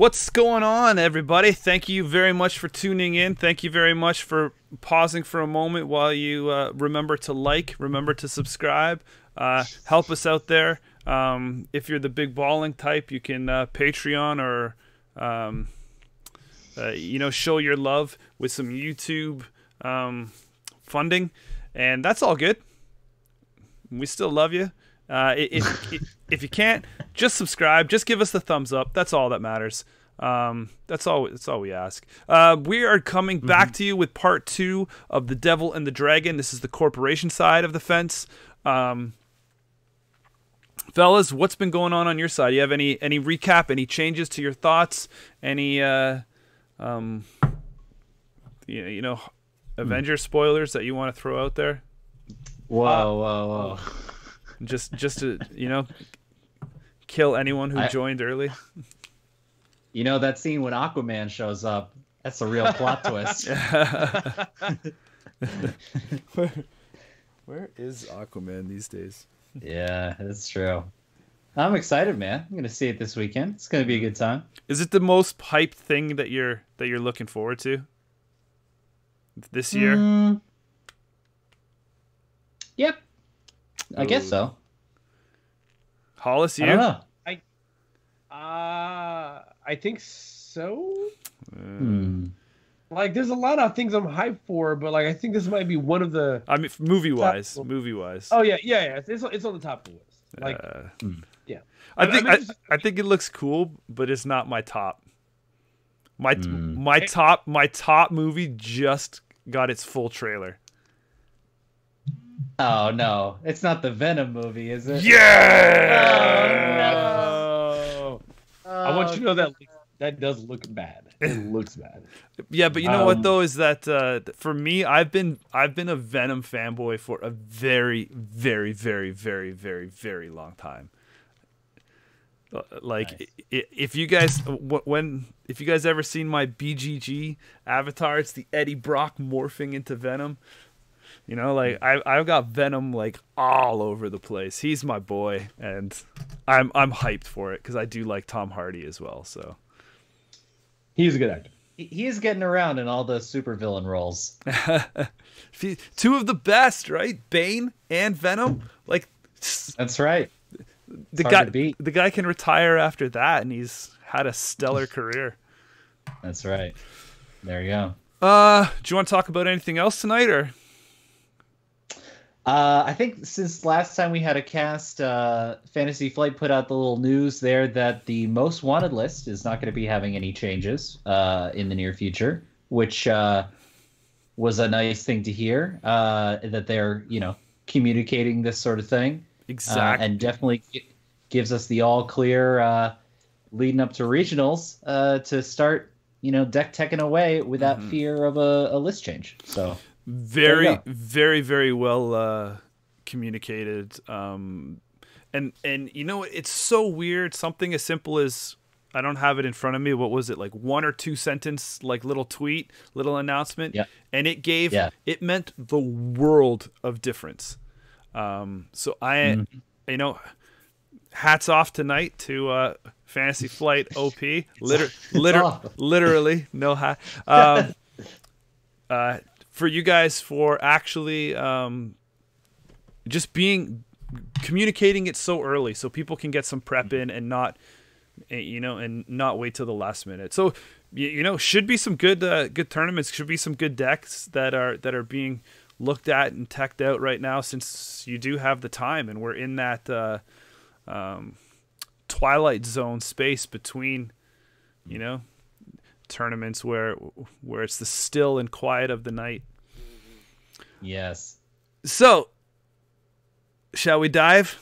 What's going on, everybody? Thank you very much for tuning in. Thank you very much for pausing for a moment while you remember to like, remember to subscribe. Help us out there. If you're the big balling type, you can Patreon or show your love with some YouTube funding, and that's all good. We still love you. If you can't, just subscribe. Just give us the thumbs up. That's all that matters. That's all we ask. We are coming back to you with part 2 of The Devil and the Dragon. This is the corporation side of the fence. Fellas, what's been going on your side? You have any recap, any changes to your thoughts, any Avenger spoilers that you want to throw out there? Whoa. Just to, kill anyone who joined early. You know that scene when Aquaman shows up, that's a real plot twist. Where is Aquaman these days? Yeah, that's true. I'm excited, man. I'm gonna see it this weekend. It's gonna be a good time. Is it the most hyped thing that you're looking forward to this year? Yep. I guess so. Hollis, you? I don't know. I think so. Like, there's a lot of things I'm hyped for, but like, I think this might be one of the. I mean, movie wise. Oh yeah. It's on the top of the list. Like, yeah. I think it looks cool, but it's not my top. My top movie just got its full trailer. Oh no, it's not the Venom movie, is it? Yeah. Oh, no. I want you to know that does look bad. It looks bad. Yeah, but you know what though is that for me, I've been a Venom fanboy for a very, very, very, very, very, very long time. Like, nice. If you guys ever seen my BGG avatar, it's the Eddie Brock morphing into Venom. You know, like I've got Venom like all over the place. He's my boy, and I'm hyped for it because I do like Tom Hardy as well. So he's a good actor. He is getting around in all the supervillain roles. 2 of the best, right? Bane and Venom. Like, that's right. The guy can retire after that, and he's had a stellar career. That's right. There you go. Do you want to talk about anything else tonight, or? I think since last time we had a cast, Fantasy Flight put out the little news there that the most wanted list is not going to be having any changes in the near future, which was a nice thing to hear, that they're, communicating this sort of thing. Exactly. And definitely gives us the all clear leading up to regionals to start, deck teching away without fear of a list change. So very, very, very well communicated. And it's so weird. Something as simple as, I don't have it in front of me. What was it, like 1 or 2 sentence, like little tweet, little announcement, and it meant the world of difference. So hats off tonight to Fantasy Flight OP. Literally, no hat. For you guys for actually just communicating it so early, so people can get some prep in and not wait till the last minute. So should be some good tournaments. Should be some good decks that are being looked at and teched out right now, since you do have the time, and we're in that twilight zone space between tournaments where it's the still and quiet of the night. Yes. So shall we dive?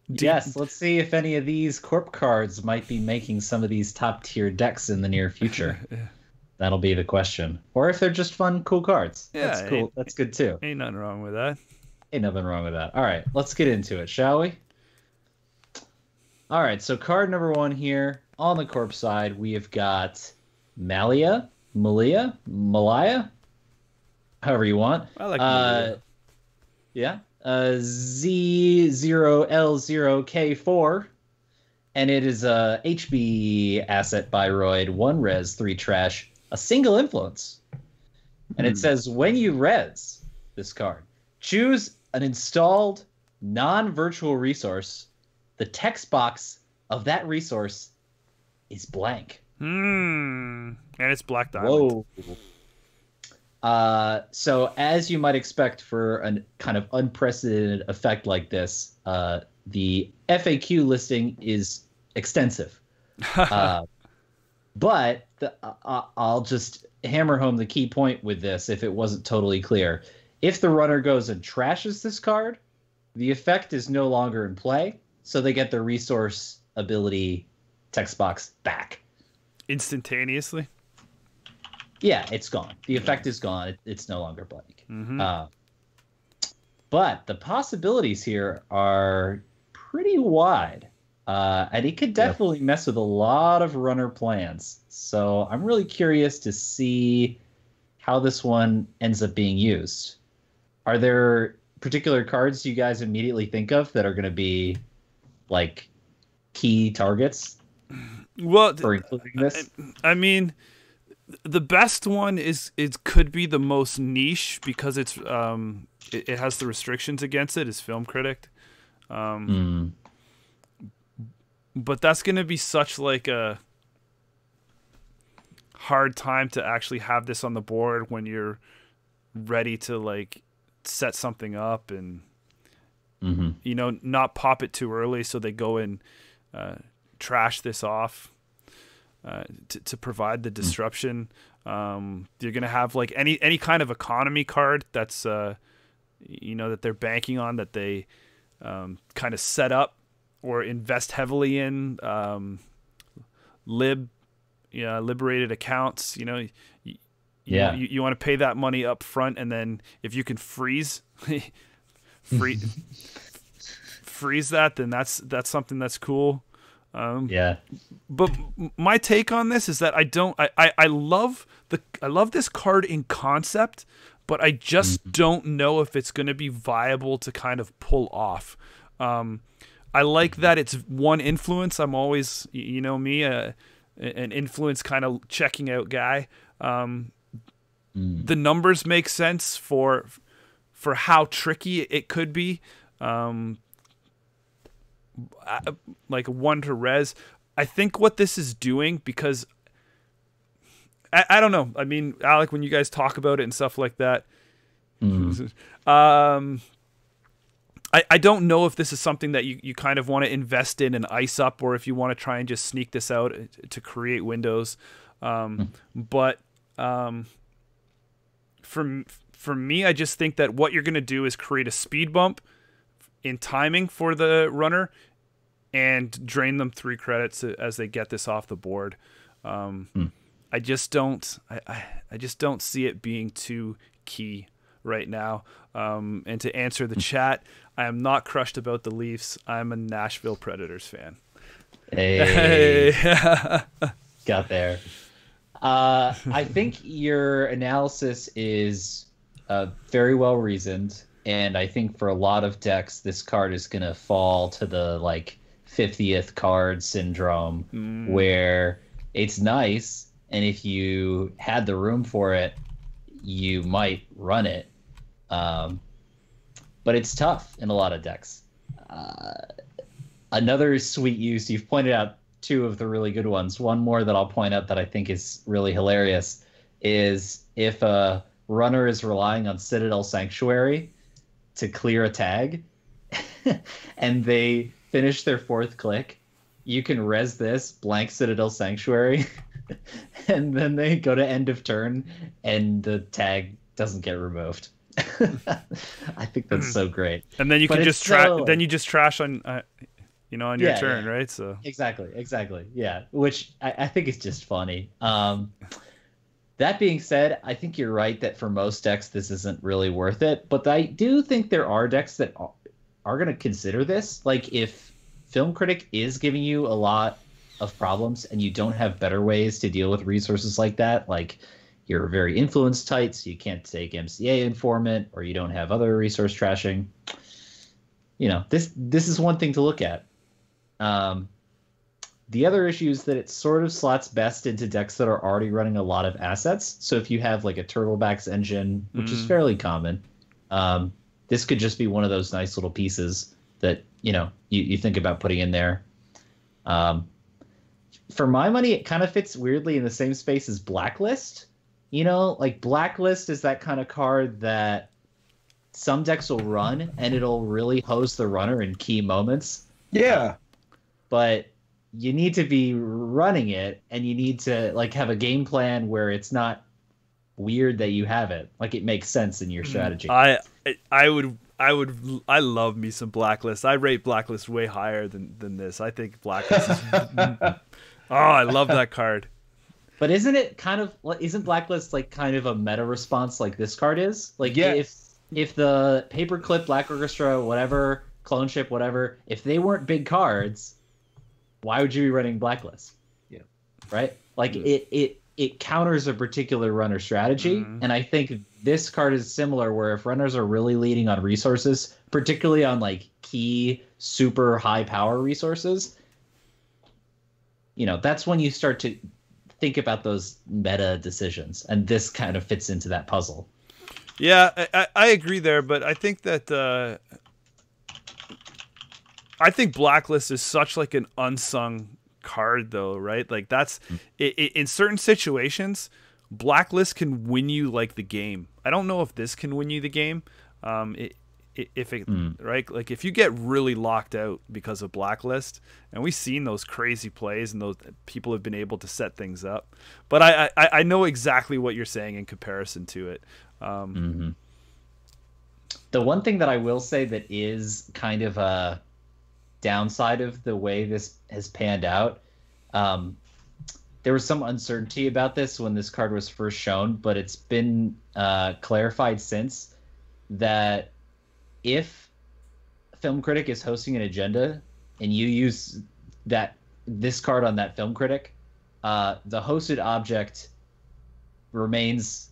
Yes, let's see if any of these corp cards might be making some of these top tier decks in the near future. That'll be the question. Or if they're just fun, cool cards. Yeah, that's cool. That's good too. Ain't nothing wrong with that. Ain't nothing wrong with that. All right, let's get into it, shall we? All right, so card number 1 here on the corp side, we have got Malia, however you want. I like Malia. Yeah. Z0L0K4. and it is a HB asset Biroid, 1 res, 3 trash, a single influence. And it says, when you res this card, choose an installed non-virtual resource. The text box of that resource is blank. And it's Black Diamond. Whoa. So as you might expect for a kind of unprecedented effect like this, the FAQ listing is extensive. But I'll just hammer home the key point with this if it wasn't totally clear. If the runner goes and trashes this card, the effect is no longer in play, so they get the resource ability text box back. Instantaneously? Yeah, it's gone. The effect is gone. It's no longer blank. But the possibilities here are pretty wide. And it could definitely mess with a lot of runner plans. So I'm really curious to see how this one ends up being used. Are there particular cards you guys immediately think of that are going to be like key targets for including this? I mean, the best one could be the most niche because it's it has the restrictions against it, is Film Critic. But that's going to be such like a hard time to actually have this on the board when you're ready to like set something up and not pop it too early, so they go and trash this off to provide the disruption. You're going to have like any kind of economy card that's that they're banking on, that they kind of set up or invest heavily in, liberated accounts. You want to pay that money up front, and then if you can freeze that, then that's something that's cool. But my take on this is that I love this card in concept, but I just don't know if it's going to be viable to kind of pull off. I like that it's 1 influence. I'm always, me, an influence kind of checking out guy. The numbers make sense for how tricky it could be. Like 1 to res. I think what this is doing, because I don't know. I mean, Alec, when you guys talk about it and stuff like that, I don't know if this is something that you kind of want to invest in and ice up, or if you want to try and just sneak this out to create windows. But for me, I just think that what you're going to do is create a speed bump in timing for the runner and drain them 3 credits as they get this off the board. I just don't see it being too key right now. And to answer the chat, I am not crushed about the Leafs. I'm a Nashville Predators fan. Hey. Got there. I think your analysis is very well reasoned, and I think for a lot of decks, this card is going to fall to the like 50th card syndrome, where it's nice, and if you had the room for it, you might run it. But it's tough in a lot of decks. Another sweet use, you've pointed out 2 of the really good ones. One more that I'll point out that I think is really hilarious is if a runner is relying on Citadel Sanctuary to clear a tag and they finish their 4th click, you can res this blank Citadel Sanctuary and then they go to end of turn and the tag doesn't get removed. I think that's so great. And then you can just trash on on your turn, right? So exactly. Yeah, which I think is just funny. That being said, I think you're right that for most decks this isn't really worth it, but I do think there are decks that are going to consider this. Like if Film Critic is giving you a lot of problems and you don't have better ways to deal with resources like that, like you're very influence tight, so you can't take MCA Informant, or you don't have other resource trashing. This is one thing to look at. The other issue is that it sort of slots best into decks that are already running a lot of assets. So if you have like a Turtlebacks engine, which is fairly common, this could just be one of those nice little pieces that, you think about putting in there. For my money, it kind of fits weirdly in the same space as Blacklist. Like Blacklist is that kind of card that some decks will run and it'll really hose the runner in key moments. Yeah. But you need to be running it, and you need to like have a game plan where it's not weird that you have it. Like it makes sense in your strategy. I love me some Blacklist. I rate Blacklist way higher than this. I think Blacklist is I love that card. But isn't Blacklist like kind of a meta response like this card is? Like if the Paperclip, Black Orchestra, whatever, Clone Ship, whatever, if they weren't big cards, why would you be running Blacklist? Yeah. Right? Like it counters a particular runner strategy. And I think this card is similar, where if runners are really leaning on resources, particularly on like key super high power resources, that's when you start to think about those meta decisions. And this kind of fits into that puzzle. Yeah, I agree there, but I think that I think Blacklist is such like an unsung card, though, right? Like that's in certain situations, Blacklist can win you like the game. I don't know if this can win you the game. Right, like if you get really locked out because of Blacklist, and we've seen those crazy plays, and those people have been able to set things up. But I know exactly what you're saying in comparison to it. The one thing that I will say that is kind of a downside of the way this has panned out, there was some uncertainty about this when this card was first shown, but it's been clarified since that if Film Critic is hosting an agenda and you use this card on that Film Critic, the hosted object remains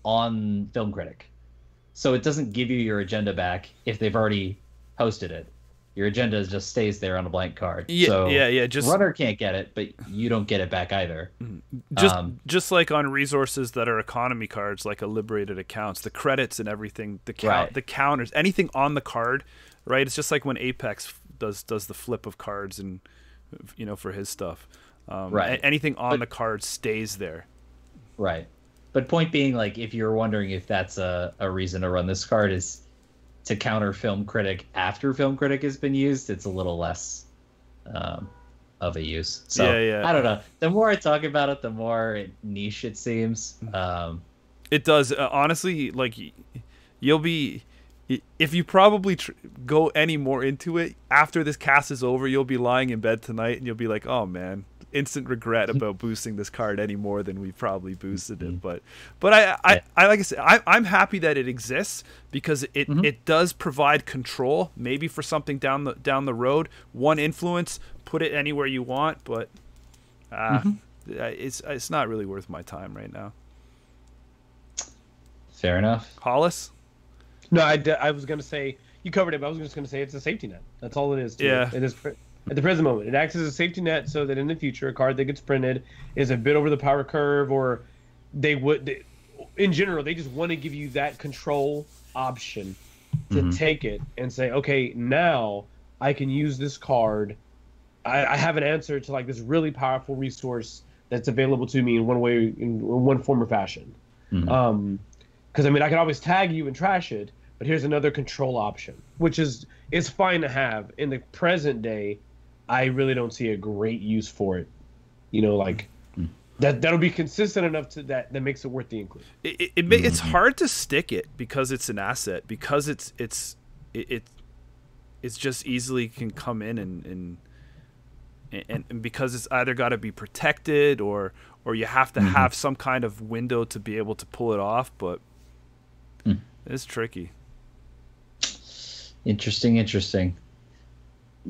on Film Critic. So it doesn't give you your agenda back if they've already hosted it. Your agenda just stays there on a blank card. Just runner can't get it, but you don't get it back either. Just like on resources that are economy cards, like a liberated accounts, the credits and everything, the counters, anything on the card, right? It's just like when Apex does the flip of cards, and for his stuff, anything on the card stays there. Right. But point being, like, if you're wondering if that's a reason to run this card, is to counter Film Critic after Film Critic has been used, it's a little less of a use. So I don't know. The more I talk about it, the more niche it seems. It does. Honestly, like you'll be, if you probably go any more into it after this cast is over, you'll be lying in bed tonight and you'll be like, oh man, instant regret about boosting this card any more than we probably boosted it. But I like I said, I'm happy that it exists, because it does provide control, maybe for something down the road. One influence, put it anywhere you want, but it's not really worth my time right now. Fair enough. Hollis? No, I was going to say, you covered it, but I was just going to say it's a safety net. That's all it is. It is at the present moment. It acts as a safety net so that in the future, a card that gets printed is a bit over the power curve, or in general, they just want to give you that control option to take it and say, okay, now I can use this card. I have an answer to like this really powerful resource that's available to me in one form or fashion. Because I mean, I can always tag you and trash it, but here's another control option, which is fine to have. In the present day, I really don't see a great use for it. That'll be consistent enough to that makes it worth the include. It's hard to stick it because it's an asset, because it's just easily can come in and because it's either got to be protected or you have to have some kind of window to be able to pull it off, but it's tricky. Interesting.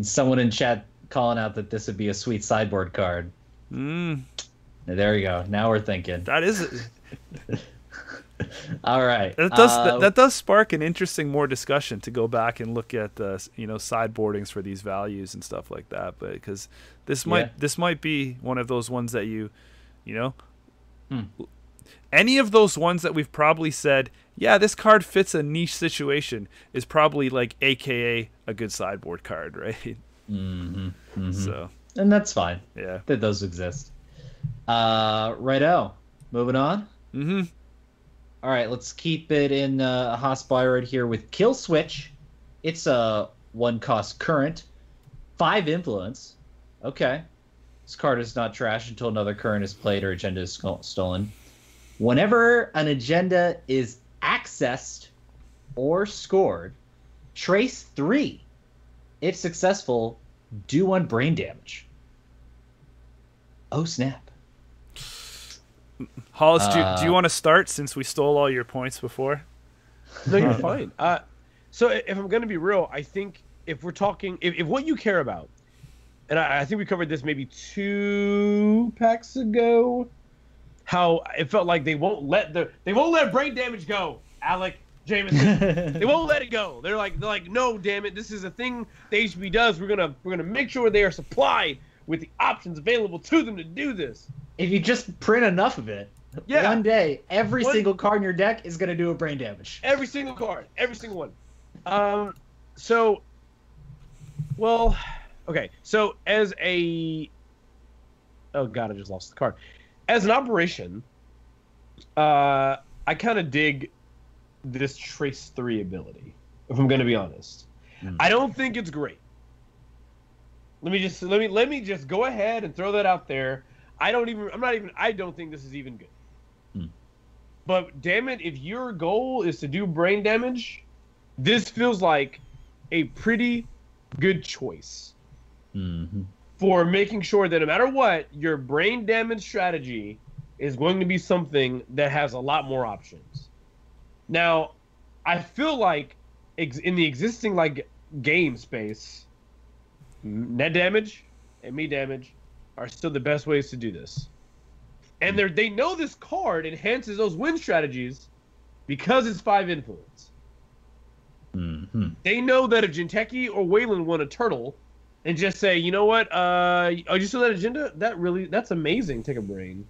Someone in chat calling out that this would be a sweet sideboard card. There we go. Now we're thinking. That is All right. That does spark an interesting more discussion to go back and look at the sideboardings for these values and stuff like that. But because this might be one of those ones that any of those ones that we've probably said, yeah, this card fits a niche situation is probably like AKA a good sideboard card, right? Mm-hmm. Mm-hmm. So, and that's fine. Yeah, that those exist. Righto. Moving on. Mm-hmm. All right, let's keep it in Hospire right here with Kill Switch. It's a 1-cost current, 5 influence. Okay. This card is not trash until another current is played or agenda is stolen. Whenever an agenda is accessed or scored, trace 3. If successful, do 1 brain damage. Oh, snap. Hollis, do you want to start since we stole all your points before? No, you're fine. So if I'm going to be real, I think if we're talking, if what you care about, and I think we covered this maybe 2 packs ago, how it felt like they won't let brain damage go, Alec Jameson. They won't let it go. They're like, no, damn it, this is a thing the HB does. We're gonna make sure they are supplied with the options available to them to do this. If you just print enough of it, one day every single card in your deck is gonna do a brain damage. Every single card, every single one. So, well, okay. So as a, oh god, I just lost the card. As an operation, I kind of dig this Trace 3 ability, if I'm going to be honest. I don't think it's great. Let me just go ahead and throw that out there. I don't think this is even good. But damn it, if your goal is to do brain damage, this feels like a pretty good choice. For making sure that no matter what, your brain damage strategy is going to be something that has a lot more options. Now, I feel like in the existing game space, net damage and me damage are still the best ways to do this. And they know this card enhances those win strategies because it's 5 influence. They know that if Jinteki or Wayland won a turtle and just say, you know what, you saw that agenda? That's amazing. Take a brain.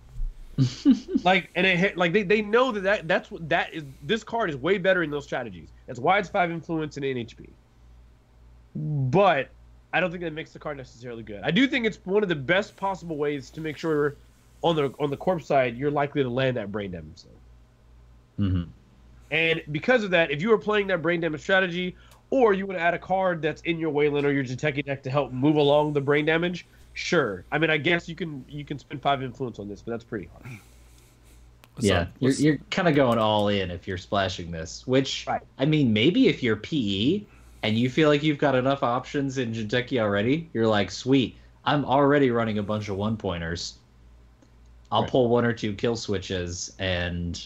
They know that's what that is. This card is way better in those strategies. That's why it's 5 influence and NHP. But I don't think that makes the card necessarily good. I do think it's one of the best possible ways to make sure on the corpse side you're likely to land that brain damage. And because of that, if you are playing that brain damage strategy, or you want to add a card that's in your Wayland or your Jinteki deck to help move along the brain damage, sure. I mean, I guess you can spend 5 influence on this, but that's pretty hard. You're kind of going all in if you're splashing this. Which, right. I mean, maybe if you're PE and you feel like you've got enough options in Jinteki already, you're like, sweet, I'm already running a bunch of 1-pointers. I'll pull 1 or 2 kill switches, and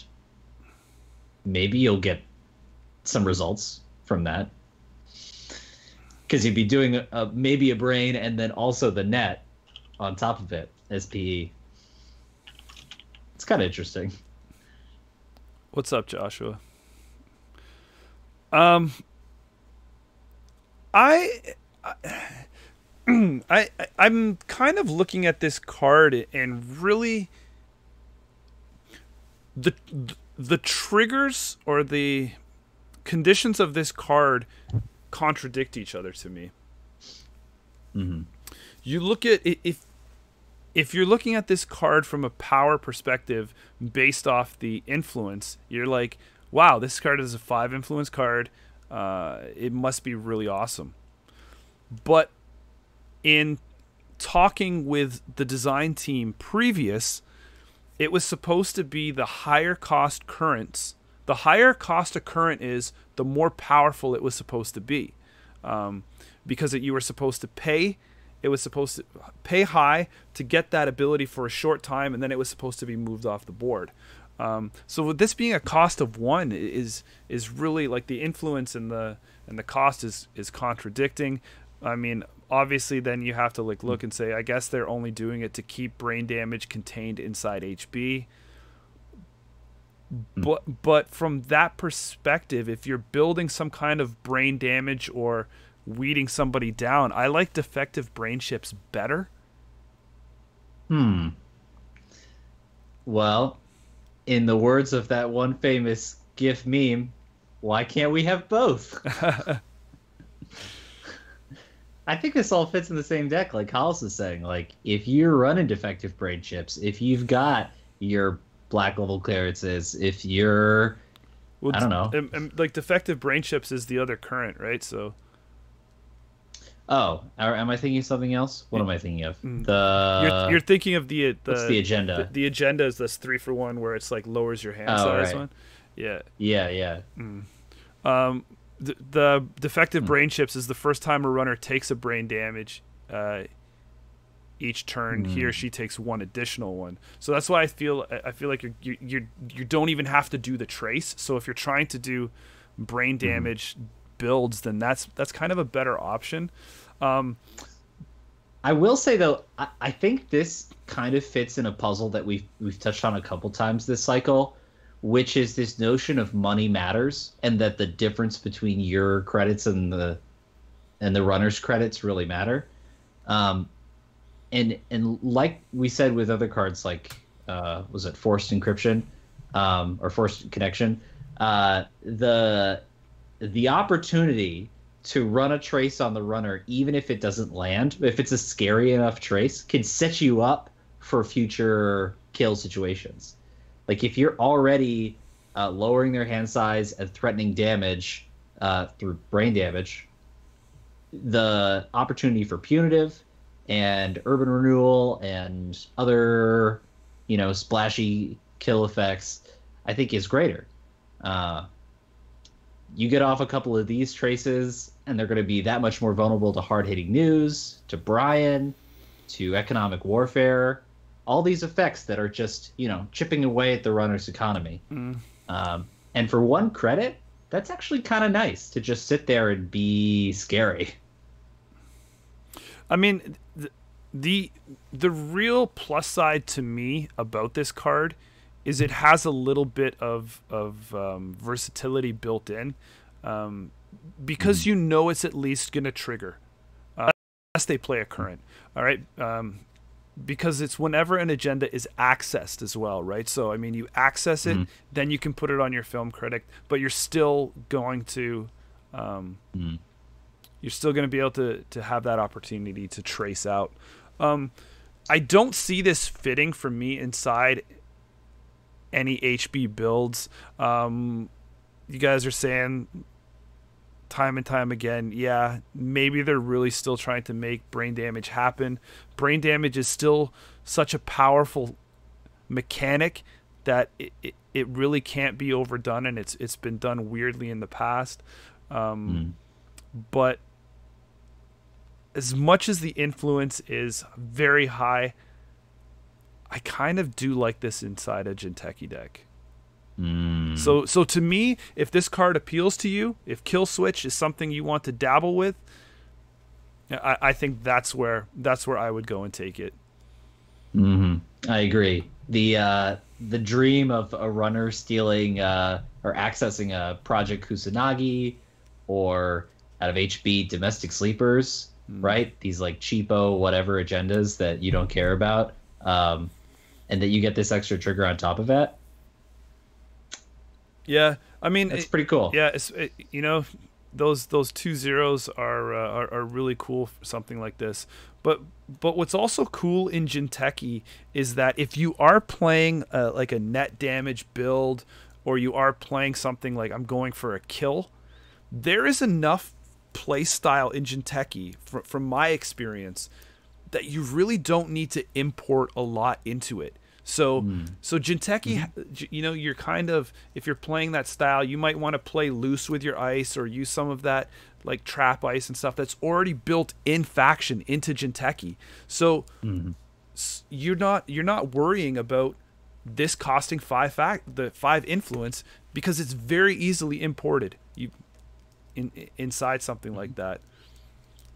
maybe you'll get some results from that. Because you'd be doing maybe a brain and then also the net on top of it as PE. It's kind of interesting. What's up, Joshua? I'm kind of looking at this card and really the triggers or the conditions of this card contradict each other to me. You look at if you're looking at this card from a power perspective based off the influence, you're like, wow, this card is a 5 influence card. It must be really awesome. But in talking with the design team previous, it was supposed to be the higher cost currents. The higher cost a current is, the more powerful it was supposed to be. Because you were supposed to pay. It was supposed to pay high to get that ability for a short time, and then it was supposed to be moved off the board. So with this being a cost of 1 is really like the influence and the cost is contradicting. I mean, obviously then you have to look and say, I guess they're only doing it to keep brain damage contained inside HB. But from that perspective, if you're building some kind of brain damage or weeding somebody down, I like defective brain chips better. Well, in the words of that one famous GIF meme, why can't we have both? I think this all fits in the same deck, like Hollis is saying. Like, if you're running defective brain chips, if you've got your black level clearances, if you're, I don't know. Like, defective brain chips is the other current, right? So. Oh, am I thinking of something else? What am I thinking of? You're thinking of the what's the agenda? The agenda is this 3-for-1 where it's like lowers your hand size right. one. Yeah. Yeah. The defective brain chips is the first time a runner takes a brain damage. Each turn, he or she takes one additional one. So that's why I feel like you don't even have to do the trace. So if you're trying to do brain damage builds, then that's kind of a better option. I will say though, I think this kind of fits in a puzzle that we've touched on a couple times this cycle, which is this notion of money matters, and that the difference between your credits and the runner's credits really matter. And like we said with other cards, like was it Forced Encryption or Forced Connection, the opportunity to run a trace on the runner, even if it doesn't land, if it's a scary enough trace, can set you up for future kill situations. Like, if you're already lowering their hand size and threatening damage through brain damage, the opportunity for punitive and urban renewal and other, splashy kill effects, I think is greater. You get off a couple of these traces, and they're going to be that much more vulnerable to hard-hitting news, to Brian, to economic warfare, all these effects that are just, chipping away at the runner's economy. And for one credit, that's actually kind of nice to just sit there and be scary. I mean, the real plus side to me about this card is it has a little bit of versatility built in, because it's at least going to trigger unless they play a current. All right, because it's whenever an agenda is accessed as well, right? So I mean, you access it, then you can put it on your film critic, but you're still going to be able to have that opportunity to trace out. I don't see this fitting for me inside any HB builds. You guys are saying time and time again, yeah, maybe they're really still trying to make brain damage happen. Brain damage is still such a powerful mechanic that it really can't be overdone, and it's been done weirdly in the past. But as much as the influence is very high, I kind of do like this inside a Jinteki deck. So to me, if this card appeals to you, if Kill Switch is something you want to dabble with, I think that's where I would go and take it. I agree. The dream of a runner stealing or accessing a Project Kusanagi or out of HB Domestic Sleepers, right? These like cheapo whatever agendas that you don't care about, and that you get this extra trigger on top of that. Yeah, I mean, it's pretty cool. Yeah, those 2 zeros are really cool for something like this. But what's also cool in Jinteki is that if you are playing like a net damage build, or you are playing something like I'm going for a kill, there is enough play style in Jinteki, from my experience, that you really don't need to import a lot into it. So Jinteki, you're kind of, if you're playing that style, you might want to play loose with your ice or use some of that like trap ice and stuff that's already built in faction into Jinteki. So you're not worrying about this costing 5 influence, because it's very easily imported inside something like that.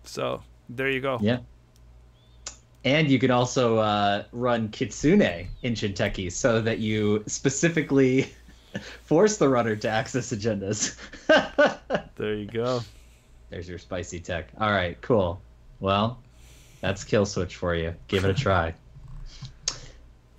So there you go. Yeah. And you can also run Kitsune in Jinteki, so that you specifically Force the runner to access agendas. There you go. There's your spicy tech. All right, cool. Well, that's Kill Switch for you. Give it a try.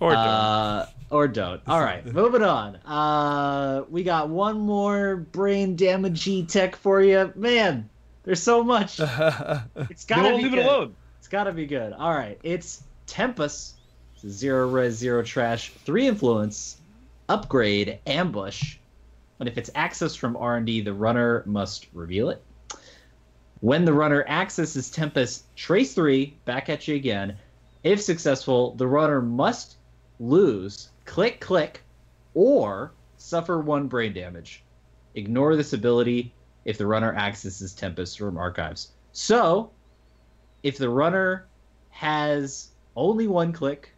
Or don't. Or don't. All right, moving on. We got one more brain damagey tech for you. Man, there's so much. It's gotta be leave good. it alone. It's gotta be good. All right, it's Tempest. It's a 0 res, 0 trash, 3 influence, upgrade, ambush. But if it's accessed from R&D, the runner must reveal it. When the runner accesses Tempest, trace 3, back at you again. If successful, the runner must lose, click, or suffer 1 brain damage. Ignore this ability if the runner accesses Tempest from archives. So, if the runner has only 1 click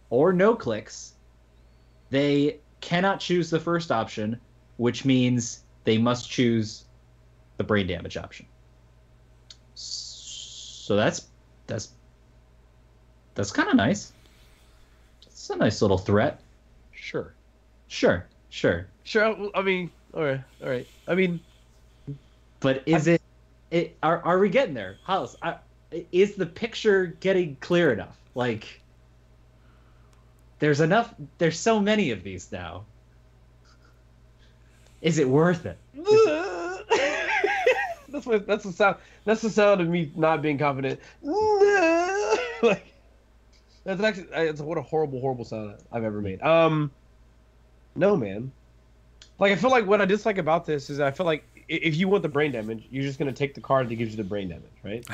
or no clicks, they cannot choose the first option, which means they must choose the brain damage option. So that's kind of nice. It's a nice little threat. Sure. I mean, all right. I mean, but are we getting there? Hollis, is the picture getting clear enough? Like, there's so many of these now. Is it worth it? That's the sound. That's the sound of me not being confident. Like, that's actually what a horrible sound I've ever made. No, man. Like, I feel like what I dislike about this is I feel like if you want the brain damage, you're just gonna take the card that gives you the brain damage, right?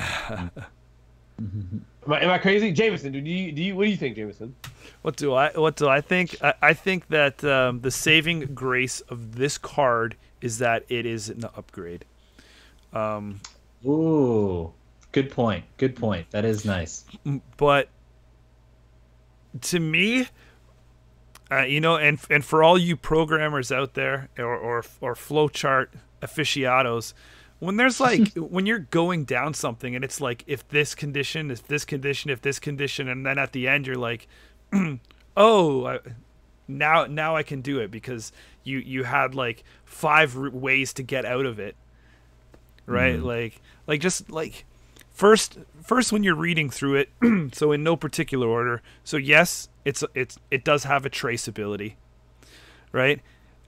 Am I crazy, Jameson? What do you think, Jameson? What do I think? I think that the saving grace of this card is that it is an upgrade. Ooh, good point. That is nice. But to me, and for all you programmers out there or flowchart aficionados, when there's like when you're going down something and it's like if this condition, and then at the end you're like, now I can do it because you had like 5 ways to get out of it, right? Like just like first when you're reading through it, so in no particular order. So yes, it does have a trace ability, right?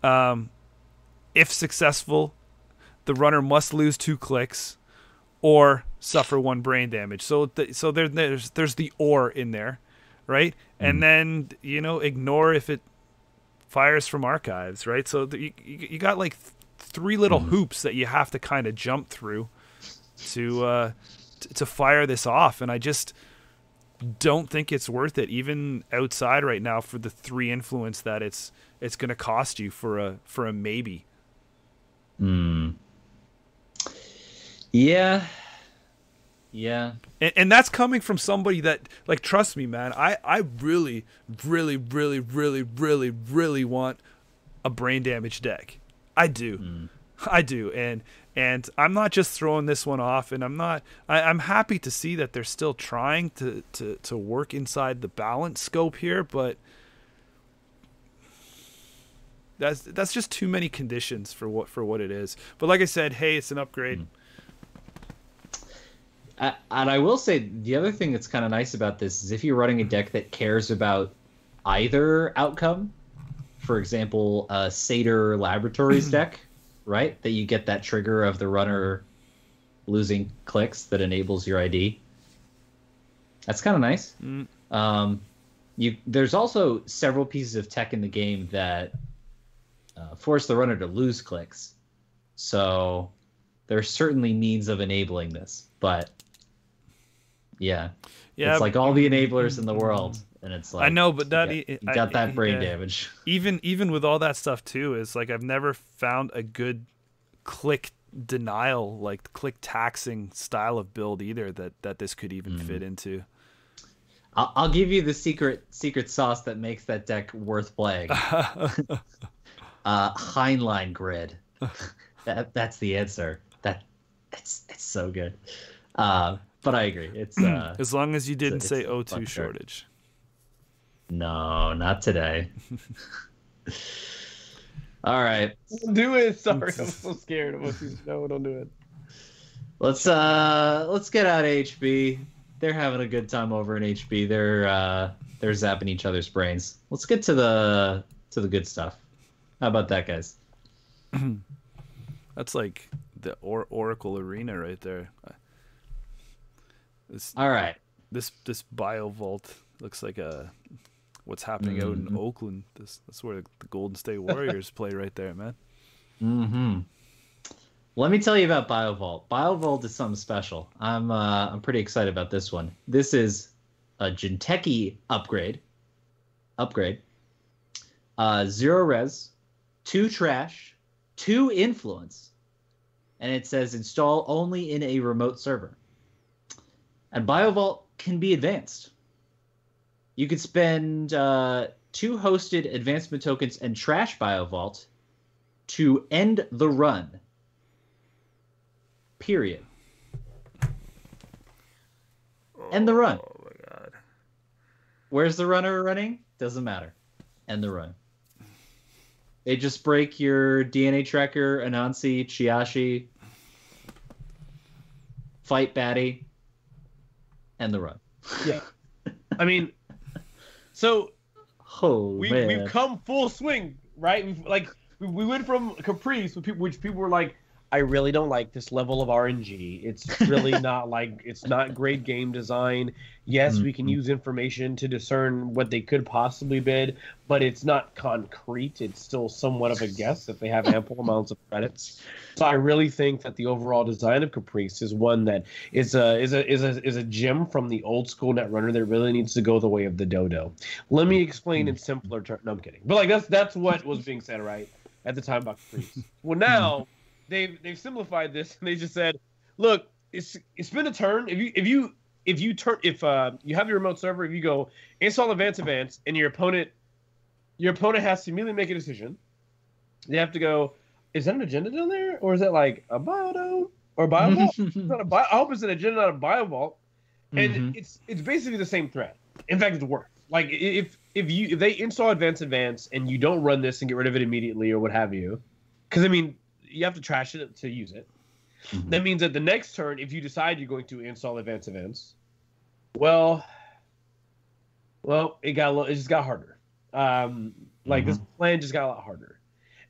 If successful, the runner must lose 2 clicks or suffer 1 brain damage. So there's the or in there, right? And then, ignore if it fires from archives, right? So you got like 3 little hoops that you have to kind of jump through to fire this off. And I just don't think it's worth it, even outside right now, for the 3 influence that it's going to cost you for a maybe. Yeah. And that's coming from somebody that, like, trust me, man, I really, really, really, really, really, really want a brain damage deck. I do. And I'm not just throwing this one off, and I'm happy to see that they're still trying to work inside the balance scope here, but that's just too many conditions for what it is. But like I said, hey, it's an upgrade. And I will say the other thing that's kind of nice about this is if you're running a deck that cares about either outcome, for example, a Seder Laboratories deck, right? That you get that trigger of the runner losing clicks that enables your ID. That's kind of nice. There's also several pieces of tech in the game that force the runner to lose clicks. So there's certainly means of enabling this, but yeah, it's like all the enablers in the world, and it's like I know, but you got that brain damage. Even with all that stuff too, is like I've never found a good click denial, like click taxing style of build either that this could even fit into. I'll give you the secret sauce that makes that deck worth playing. Heinlein grid. That's the answer. It's so good. But I agree. It's as long as you didn't say O2 shortage. No, not today. All right. Don't do it. Sorry, I'm so scared. No, don't do it. Let's get out of HB. They're having a good time over in HB. They're zapping each other's brains. Let's get to the good stuff. How about that, guys? That's like the Oracle Arena right there. All right. This BioVault looks like what's happening out in Oakland. That's where the Golden State Warriors play right there, man. Mm-hmm. Let me tell you about BioVault. BioVault is something special. I'm pretty excited about this one. This is a Jinteki upgrade. 0 res, 2 trash, 2 influence, and it says install only in a remote server. And BioVault can be advanced. You could spend 2 hosted advancement tokens and trash BioVault to end the run. Period. End the run. Oh my god. Where's the runner running? Doesn't matter. End the run. They just break your DNA tracker, Anansi, Chiashi, fight baddie, end the run. Yeah. I mean, so we've come full swing, right? We went from Caprice, which people were like, I really don't like this level of RNG. It's really not it's not great game design. Yes, we can use information to discern what they could possibly bid, but it's not concrete. It's still somewhat of a guess if they have ample amounts of credits. So I really think that the overall design of Caprice is one that is a gem from the old school Netrunner that really needs to go the way of the dodo. Let me explain in simpler terms. No, I'm kidding. But that's what was being said right at the time about Caprice. Well, now they've simplified this and they just said, look, it's been a turn. If you have your remote server, if you go install advance and your opponent has to immediately make a decision. They have to go, is that an agenda down there? Or is that like a biodome or BioVault? I hope it's an agenda, not a BioVault. And it's basically the same threat. In fact, it's worse. Like if they install advance and you don't run this and get rid of it immediately or what have you, because I mean you have to trash it to use it. That means that the next turn, if you decide you're going to install advance events, well, it just got harder. This plan just got a lot harder,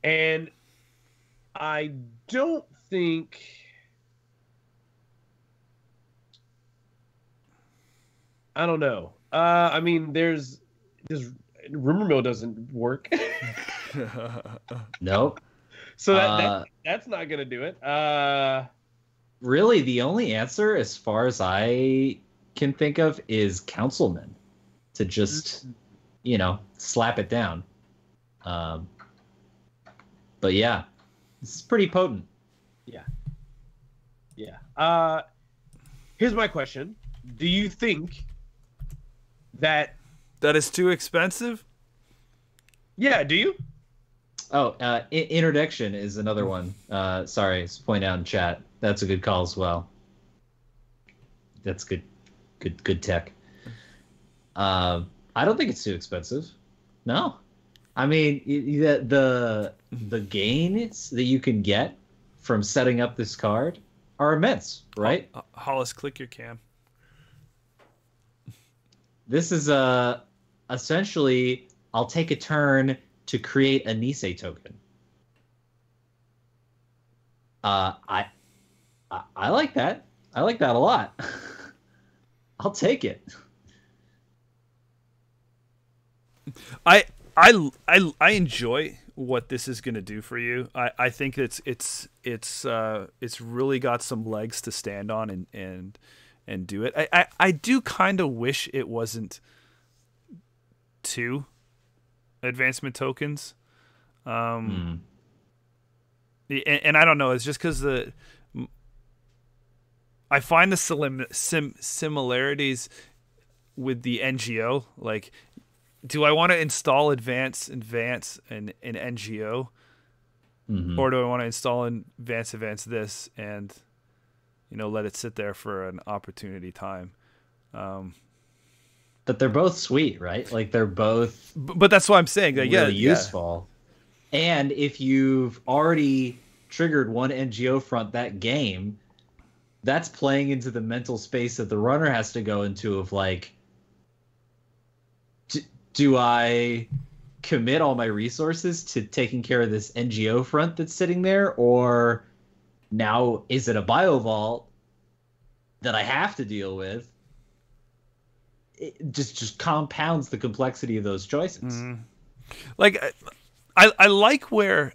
and I don't think. I don't know. I mean, there's rumor mill doesn't work. Nope. So that's not gonna do it. Really, the only answer, as far as I can think of, is councilman to just, slap it down. But yeah, this is pretty potent. Yeah. Here's my question: do you think that is too expensive? Yeah. Do you? Oh, interdiction is another one. Sorry, it's pointed out in chat. That's a good call as well. That's good tech. I don't think it's too expensive. No, I mean the gains that you can get from setting up this card are immense, right? Hollis, click your cam. This is essentially, I'll take a turn to create a Nisei token. I like that. I like that a lot. I'll take it. I enjoy what this is going to do for you. I think it's really got some legs to stand on and do it. I do kind of wish it wasn't 2 advancement tokens. And I don't know, it's just because I find the similarities with the NGO. Like, do I want to install advance and NGO, or do I want to install advance this and let it sit there for an opportunity time? But they're both sweet, right? Like they're both. But that's what I'm saying. Like, really useful. And if you've already triggered one NGO front that game, that's playing into the mental space that the runner has to go into of like, do I commit all my resources to taking care of this NGO front that's sitting there, or now is it a bio vault that I have to deal with? It just compounds the complexity of those choices. Mm-hmm. Like I like where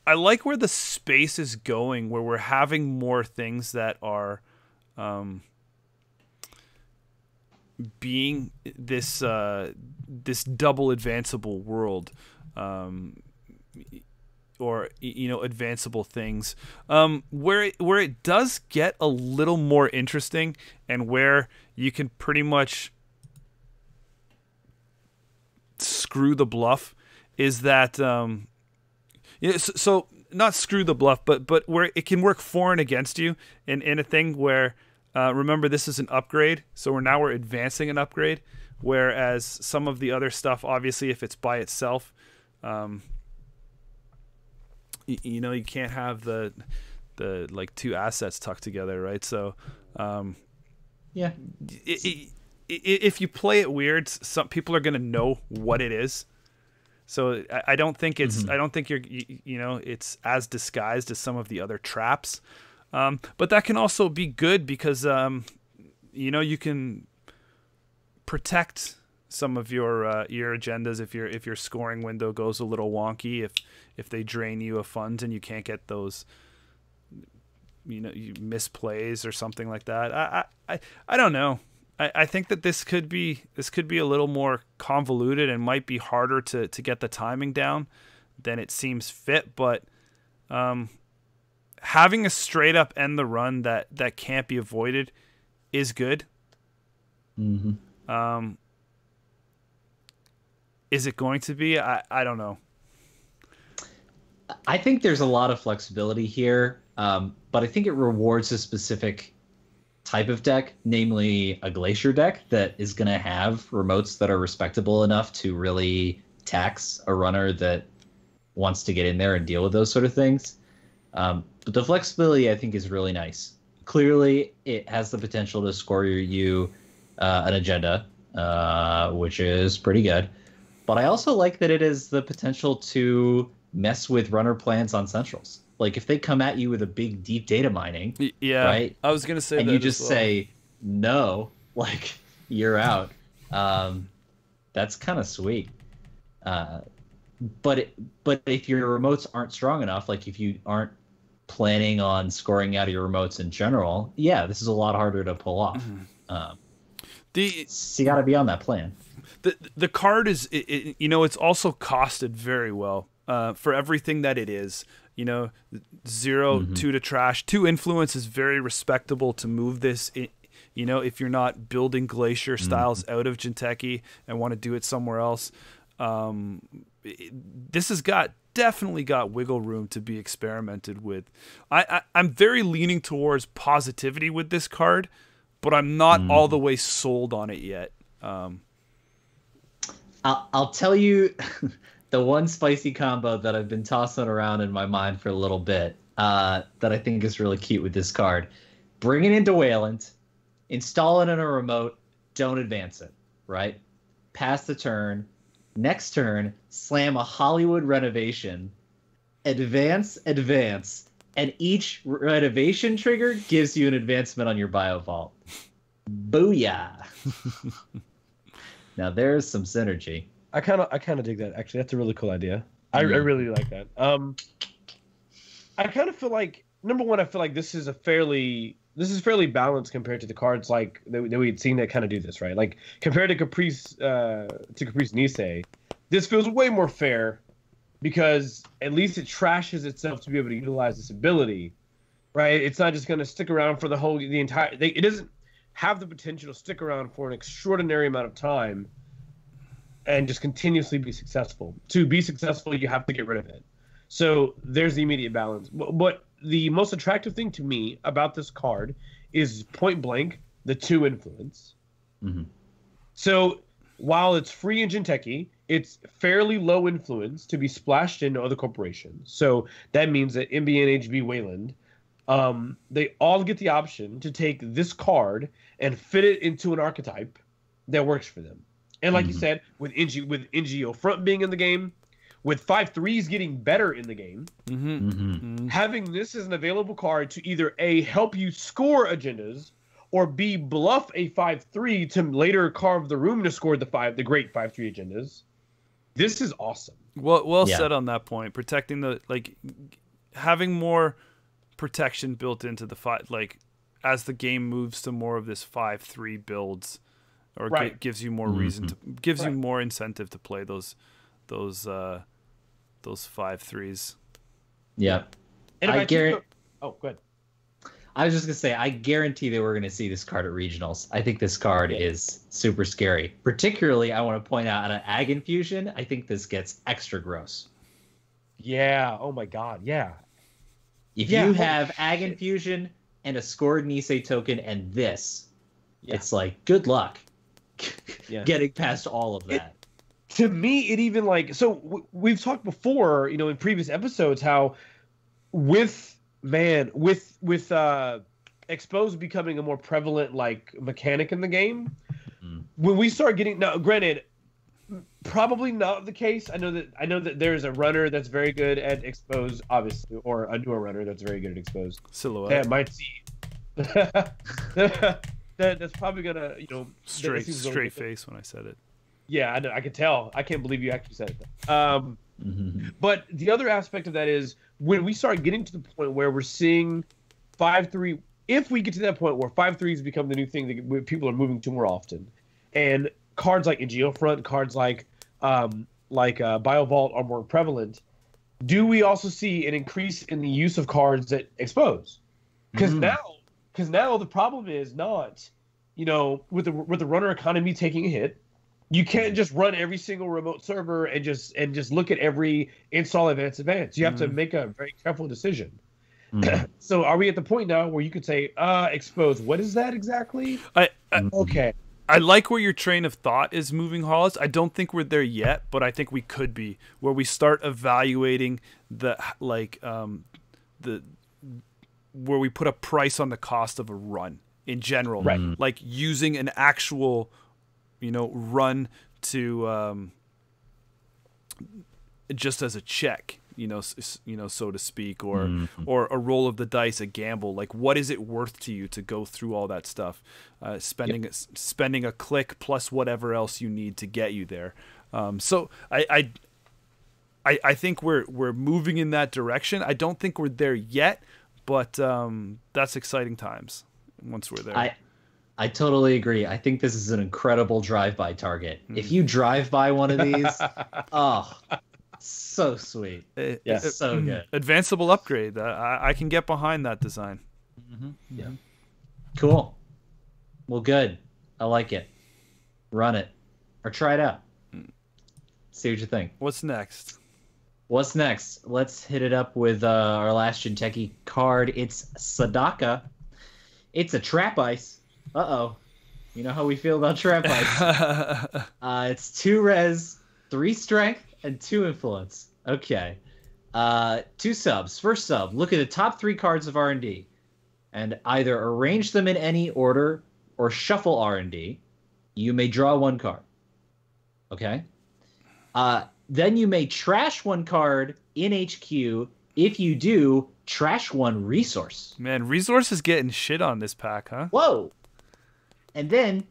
the space is going, where we're having more things that are being this double advanceable world, or advanceable things, where it does get a little more interesting, and where you can pretty much screw the bluff is that so not screw the bluff, but where it can work for and against you in a thing where remember, this is an upgrade, so we're advancing an upgrade, whereas some of the other stuff, obviously, if it's by itself, you can't have the like two assets tucked together, right? So yeah, if you play it weird, some people are going to know what it is. So I don't think it's I don't think it's as disguised as some of the other traps. But that can also be good because you can protect some of your agendas if your scoring window goes a little wonky, if they drain you of funds and you can't get those you misplays or something like that. I don't know. I think that this could be a little more convoluted and might be harder to get the timing down than it seems fit, but having a straight up end the run that can't be avoided is good. Mm-hmm. Is it going to be? I don't know. I think there's a lot of flexibility here, but I think it rewards a specific type of deck, namely a Glacier deck that is going to have remotes that are respectable enough to really tax a runner that wants to get in there and deal with those sort of things. But the flexibility, I think, is really nice. Clearly, it has the potential to score you an agenda, which is pretty good. But I also like that it has the potential to mess with runner plans on centrals. Like, if they come at you with a big, deep data mining, right? I was going to say and that you just as well. say, no, like, you're out. That's kind of sweet. But if your remotes aren't strong enough, like if you aren't planning on scoring out of your remotes in general, yeah, this is a lot harder to pull off. So you got to be on that plan. The card is, it's also costed very well for everything that it is. 0, 2 to trash. 2 influence is very respectable to move this. If you're not building Glacier styles out of Jinteki and want to do it somewhere else, this has definitely got wiggle room to be experimented with. I'm very leaning towards positivity with this card, but I'm not all the way sold on it yet. I'll tell you the one spicy combo that I've been tossing around in my mind for a little bit that I think is really cute with this card. Bring it into Wayland, install it in a remote, don't advance it, right? Pass the turn. Next turn, slam a Hollywood renovation, advance, and each renovation trigger gives you an advancement on your bio vault. Booyah! Now there's some synergy. I kind of dig that. Actually, that's a really cool idea. I really like that. I kind of feel like, number one, I feel like this is fairly balanced compared to the cards like that we'd seen that kind of do this, right? Like compared to Caprice Nisei, this feels way more fair because at least it trashes itself to be able to utilize this ability, right? It's not just going to stick around for the entire. It doesn't have the potential to stick around for an extraordinary amount of time and just continuously be successful. To be successful, you have to get rid of it. So there's the immediate balance. But the most attractive thing to me about this card is point blank the 2 influence. Mm-hmm. So while it's free in Jinteki, it's fairly low influence to be splashed into other corporations. So that means that MB and HB Wayland, they all get the option to take this card and fit it into an archetype that works for them. And like you said, with NGO Front being in the game, with 5/3s getting better in the game, having this as an available card to either A, help you score agendas, or B, bluff a 5/3 to later carve the room to score the great 5/3 agendas. This is awesome. Well said on that point. Protecting having more protection built into the as the game moves to more of this 5/3 builds, or gives you more reason to you more incentive to play those 5/3s. Yeah. And I guarantee. Oh, go ahead. I was just gonna say, I guarantee that we're gonna see this card at regionals. I think this card is super scary. Particularly, I want to point out on an Ag Infusion, I think this gets extra gross. Yeah. Oh my God. Yeah. If you have Ag Infusion and a scored Nisei token and this, it's like, good luck getting past all of that. To me, it even we've talked before, in previous episodes, how with Expose becoming a more prevalent mechanic in the game, when we start getting, now granted, probably not the case. I know that there's a runner that's very good at Expose, obviously, or a newer runner that's very good at Expose. Silhouette. That might see. that's probably gonna straight face when I said it. Yeah, I know. I could tell. I can't believe you actually said it. But the other aspect of that is when we start getting to the point where we're seeing 5/3. If we get to that point where 5/3s become the new thing that people are moving to more often, and cards like NGO Front, cards like BioVault are more prevalent, do we also see an increase in the use of cards that expose? Because now the problem is not, with the runner economy taking a hit, you can't just run every single remote server and just look at every install advance. You have to make a very careful decision. So are we at the point now where you could say, expose, what is that exactly? Okay. I like where your train of thought is moving, Hollis. I don't think we're there yet, but I think we could be, where we start evaluating where we put a price on the cost of a run in general, like using an actual, run to just as a check, so to speak, or a roll of the dice, a gamble. Like, what is it worth to you to go through all that stuff, spending a click plus whatever else you need to get you there. So I think we're moving in that direction. I don't think we're there yet, but that's exciting times once we're there. I totally agree. I think this is an incredible drive-by target. If you drive by one of these, so sweet. So good. Advanceable upgrade. I can get behind that design. Yeah. Cool. Well, good. I like it. Run it. Or try it out. See what you think. What's next? Let's hit it up with our last Jinteki card. It's Sadaka. It's a trap ice. Uh-oh. You know how we feel about trap ice. It's 2 res, 3 strength, and 2 influence. Okay. 2 subs. First sub, look at the top 3 cards of R&D and either arrange them in any order or shuffle R&D. You may draw 1 card. Okay? Then you may trash 1 card in HQ. If you do, trash 1 resource. Man, resource is getting shit on this pack, huh? Whoa! And then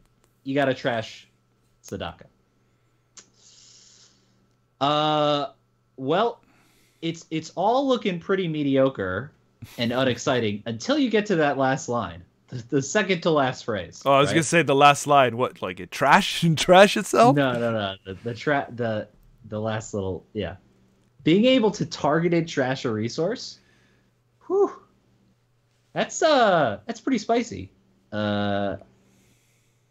you gotta trash Sadaka. Well, it's all looking pretty mediocre and unexciting until you get to that last line, the second to last phrase. Oh, I was gonna say the last line. What, like it trash itself? No. The last little, being able to targeted trash a resource. Whew. That's pretty spicy.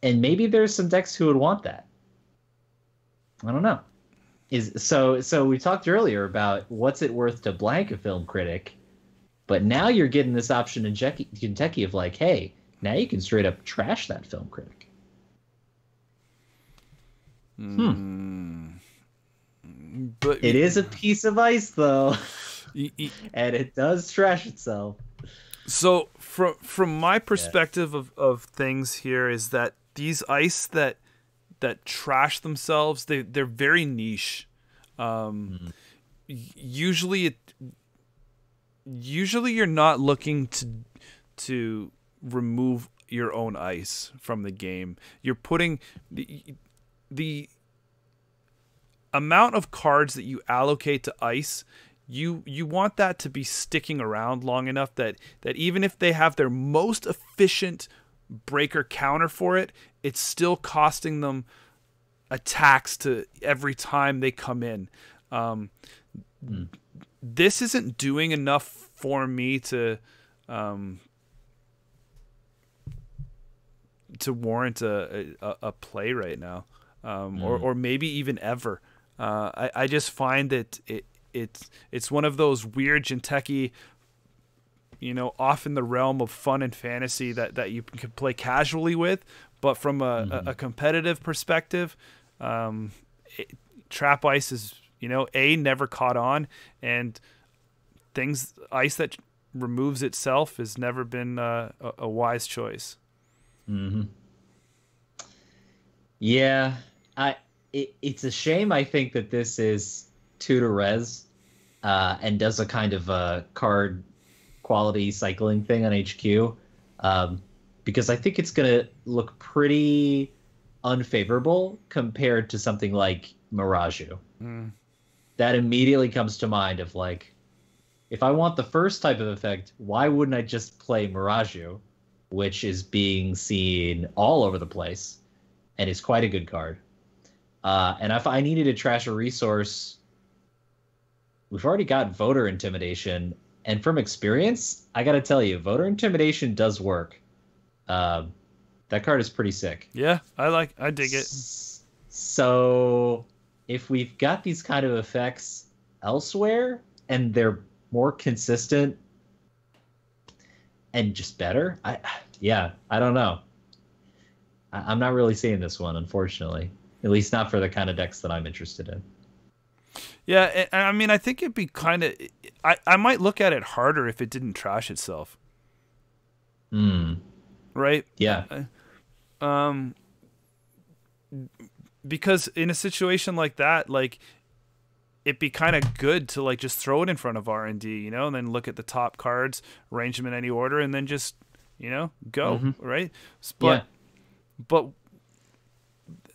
And maybe there's some decks who would want that. I don't know. So we talked earlier about what's it worth to blank a film critic, but now you're getting this option in Jinteki of like, hey, now you can straight up trash that film critic. But It is a piece of ice, though, y- y- and it does trash itself. so from my perspective of things here is that these ice that trash themselves, they're very niche. Usually you're not looking to remove your own ice from the game. You're putting the amount of cards that you allocate to ice, you want that to be sticking around long enough that even if they have their most efficient breaker counter for it, it's still costing them attacks to every time they come in. This isn't doing enough for me to warrant a play right now, or maybe even ever. I just find that it's one of those weird Jinteki, off in the realm of fun and fantasy that you can play casually with, but from a competitive perspective, trap ice is never caught on, and ice that removes itself has never been a wise choice. Yeah, it's a shame. I think that this is 2 to res, and does a kind of a card quality cycling thing on HQ, because I think it's gonna look pretty unfavorable compared to something like Miraju. That immediately comes to mind of like, if I want the first type of effect, why wouldn't I just play Miraju, which is being seen all over the place and is quite a good card. And if I needed to trash a resource, we've already got Voter Intimidation, and from experience, I gotta tell you, Voter Intimidation does work. That card is pretty sick. Yeah, I dig it. So if we've got these kind of effects elsewhere and they're more consistent and just better, I don't know. I'm not really seeing this one, unfortunately. At least not for the kind of decks that I'm interested in. Yeah, I mean, I think it'd be kind of... I might look at it harder if it didn't trash itself. Right? Yeah. Because in a situation like that, like, it'd be kind of good to like just throw it in front of R&D, and then look at the top cards, arrange them in any order, and then just, go, right? But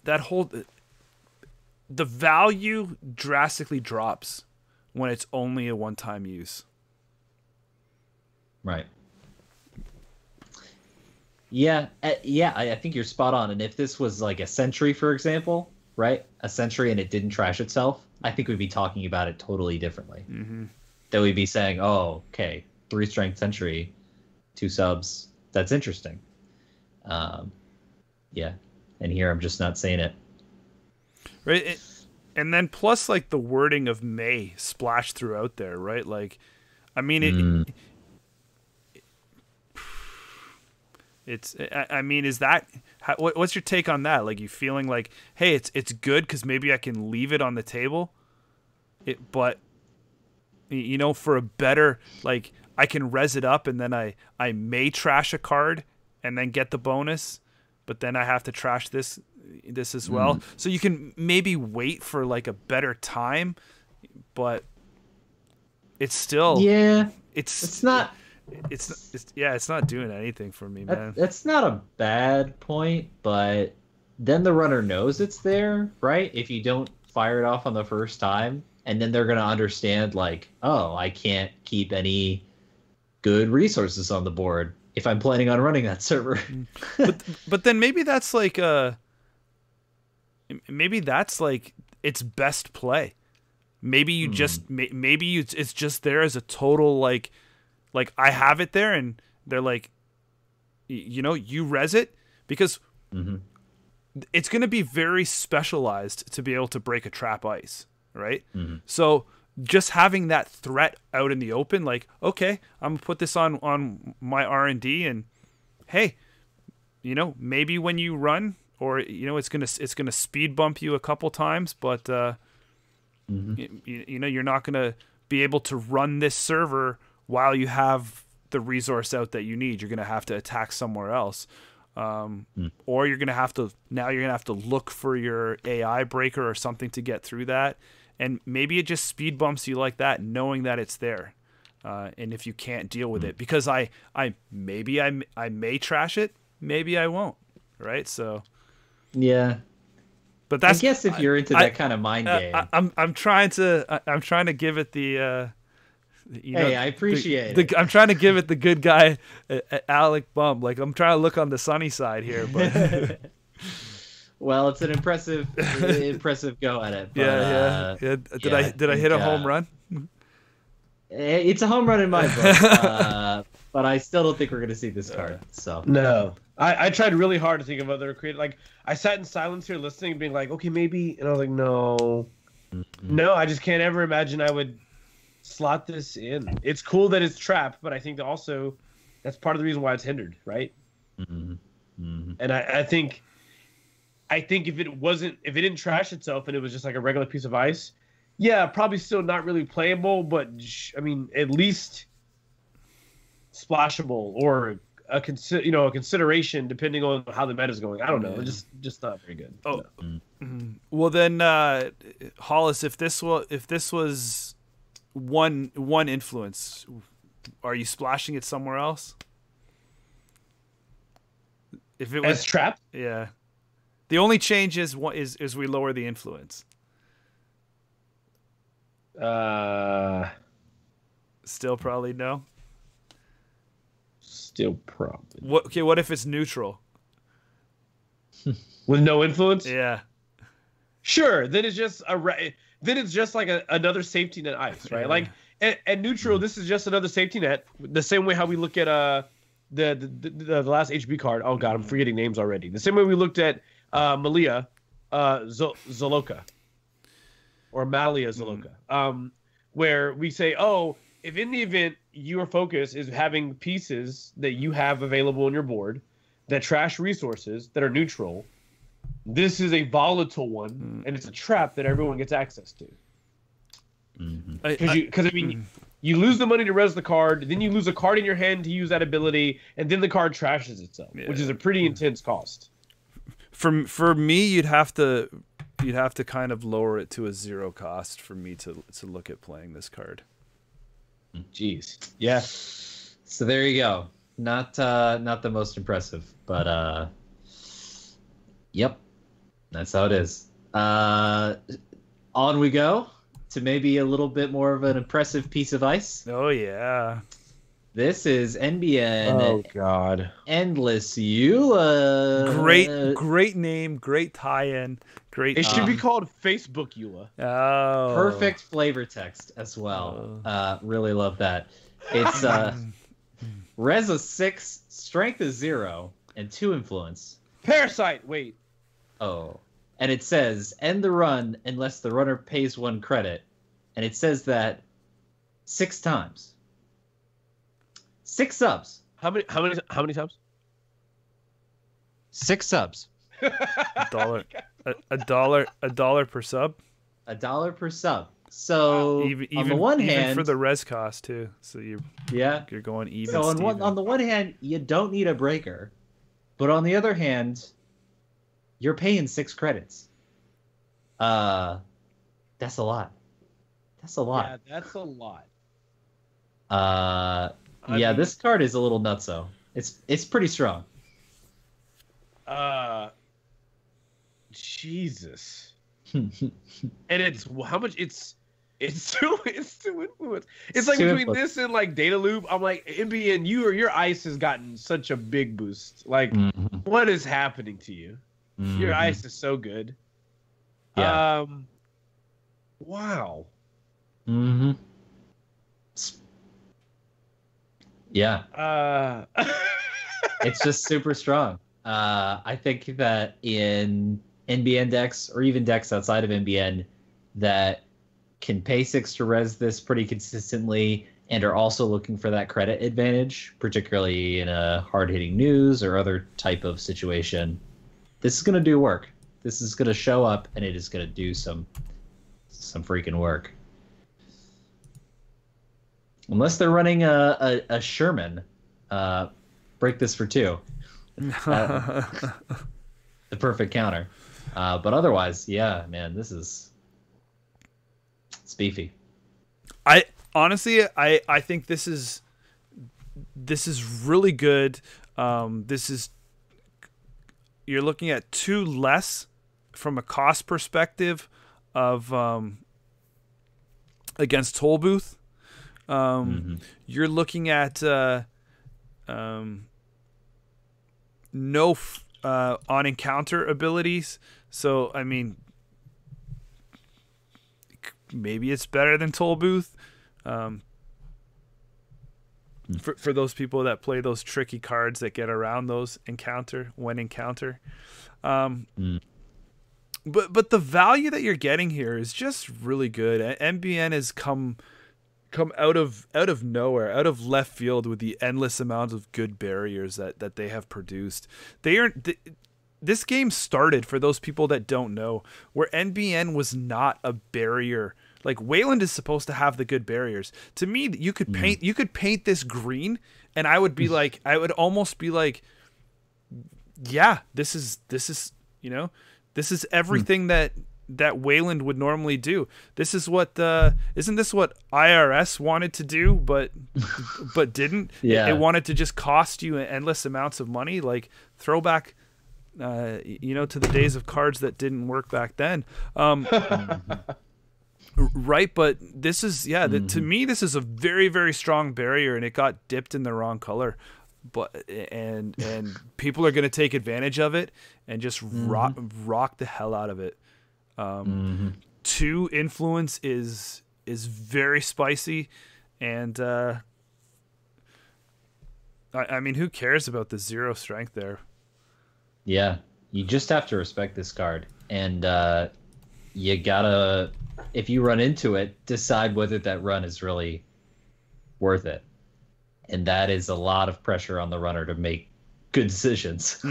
that whole... The value drastically drops when it's only a one-time use. Right. Yeah, I think you're spot on. And if this was like a Sentry, for example, right? A Sentry and it didn't trash itself, I think we'd be talking about it totally differently. That we'd be saying, oh, okay, 3 strength Sentry, 2 subs. That's interesting. Yeah. And here I'm just not saying it. Right. And then plus like the wording of May splashed throughout there, right? Like, I mean, I mean, is that, what's your take on that? Like, you feeling like, hey, it's good because maybe I can leave it on the table, but for a better, like, I can res it up and then I may trash a card and then get the bonus, but then I have to trash this as well. So you can maybe wait for like a better time, but it's still, it's not doing anything for me, man. That's not a bad point, but then the runner knows it's there, right? If you don't fire it off on the first time, and then they're going to understand like, oh, I can't keep any good resources on the board if I'm planning on running that server. but then maybe that's like its best play. Maybe you just it's just there as a total like I have it there and they're like, you res it because it's going to be very specialized to be able to break a trap ice, right? So just having that threat out in the open, like, okay, I'm gonna put this on my R&D, and hey, maybe when you run or it's gonna speed bump you a couple times, but you're not gonna be able to run this server while you have the resource out that you need. You're gonna have to attack somewhere else, or you're gonna have to look for your AI breaker or something to get through that, and maybe it just speed bumps you like that, knowing that it's there. And if you can't deal with it, because I may trash it, maybe I won't, right? So yeah, but that's, I guess if you're into that kind of mind game, I'm trying to give it the hey, I appreciate it. I'm trying to give it the good guy Alec bump. Like, I'm trying to look on the sunny side here, but well, it's an impressive go at it. But, yeah. Did I hit a home run? It's a home run in my book, but I still don't think we're going to see this card. So no, I tried really hard to think of other creative. Like, I sat in silence here listening, being like, okay, maybe, and I was like, no, I just can't ever imagine I would slot this in. It's cool that it's trapped, but I think that also that's part of the reason why it's hindered, right? And I think if it didn't trash itself and it was just like a regular piece of ice. Yeah, probably still not really playable, but I mean, at least splashable or a consideration depending on how the meta is going. I don't know, just not very good. Oh, no. Well then, Hollis, if this was one influence, are you splashing it somewhere else? If it was as trapped, yeah. The only change is we lower the influence. Still probably no. Still probably. What if it's neutral? With no influence? Yeah. Sure. Then it's just like another safety net ice, right? Yeah. Like at neutral, this is just another safety net. The same way how we look at the last HB card. Oh god, I'm forgetting names already. The same way we looked at Malia Zoloka. Or Malia Zoloka, where we say, oh, if in the event your focus is having pieces that you have available on your board that trash resources that are neutral, this is a volatile one, and it's a trap that everyone gets access to. Because you lose the money to res the card, then you lose a card in your hand to use that ability, and then the card trashes itself, which is a pretty intense cost. For me, you'd have to kind of lower it to a 0 cost for me to look at playing this card. Jeez. Yeah. So there you go. Not the most impressive, but yep. That's how it is. On we go to maybe a little bit more of an impressive piece of ice. Oh yeah. This is NBN. Oh God! Endless Eula. Great name, great tie-in, great. It should be called Facebook Eula. Oh, perfect flavor text as well. Really love that. It's res is 6, strength is 0, and 2 influence. Parasite. Wait. Oh, and it says end the run unless the runner pays 1 credit, and it says that 6 times. 6 subs. How many times? 6 subs. $1 per sub. $1 per sub. So even on the one hand, for the res cost too. So you're going even. So on the one hand, you don't need a breaker, but on the other hand, you're paying 6 credits. That's a lot. That's a lot. Yeah, that's a lot. Yeah, this card is a little nutso. It's pretty strong. Jesus. And it's how much? It's two influence. It's like between this and like Data Loop. I'm like, NBN, your ice has gotten such a big boost. Like, what is happening to you? Your ice is so good. Yeah. Wow. Yeah. It's just super strong. I think that in NBN decks, or even decks outside of NBN, that can pay 6 to res this pretty consistently and are also looking for that credit advantage, particularly in a hard-hitting news or other type of situation, this is gonna do work. This is gonna show up, and it is gonna do some freaking work. Unless they're running a Sherman, break this for 2. The perfect counter. But otherwise, yeah, man, it's beefy. I honestly think this is really good. You're looking at 2 less from a cost perspective of against Toll Booth. You're looking at no on encounter abilities. So I mean, maybe it's better than Toll Booth. For those people that play those tricky cards that get around those encounter. But the value that you're getting here is just really good. MBN has come out of nowhere, out of left field with the endless amount of good barriers that they have produced. This game started, for those people that don't know, where NBN was not a barrier. Like, Wayland is supposed to have the good barriers. To me, you could paint this green, and I would almost be like, yeah, this is everything that Wayland would normally do. This is what isn't this what IRS wanted to do, but didn't? Yeah. It wanted to just cost you endless amounts of money, like throwback, to the days of cards that didn't work back then. Right, but this is to me this is a very, very strong barrier, and it got dipped in the wrong color. But and people are going to take advantage of it and just rock the hell out of it. 2 influence is very spicy, and I mean, who cares about the 0 strength there? Yeah, you just have to respect this card, and you gotta, if you run into it, decide whether that run is really worth it. And that is a lot of pressure on the runner to make good decisions.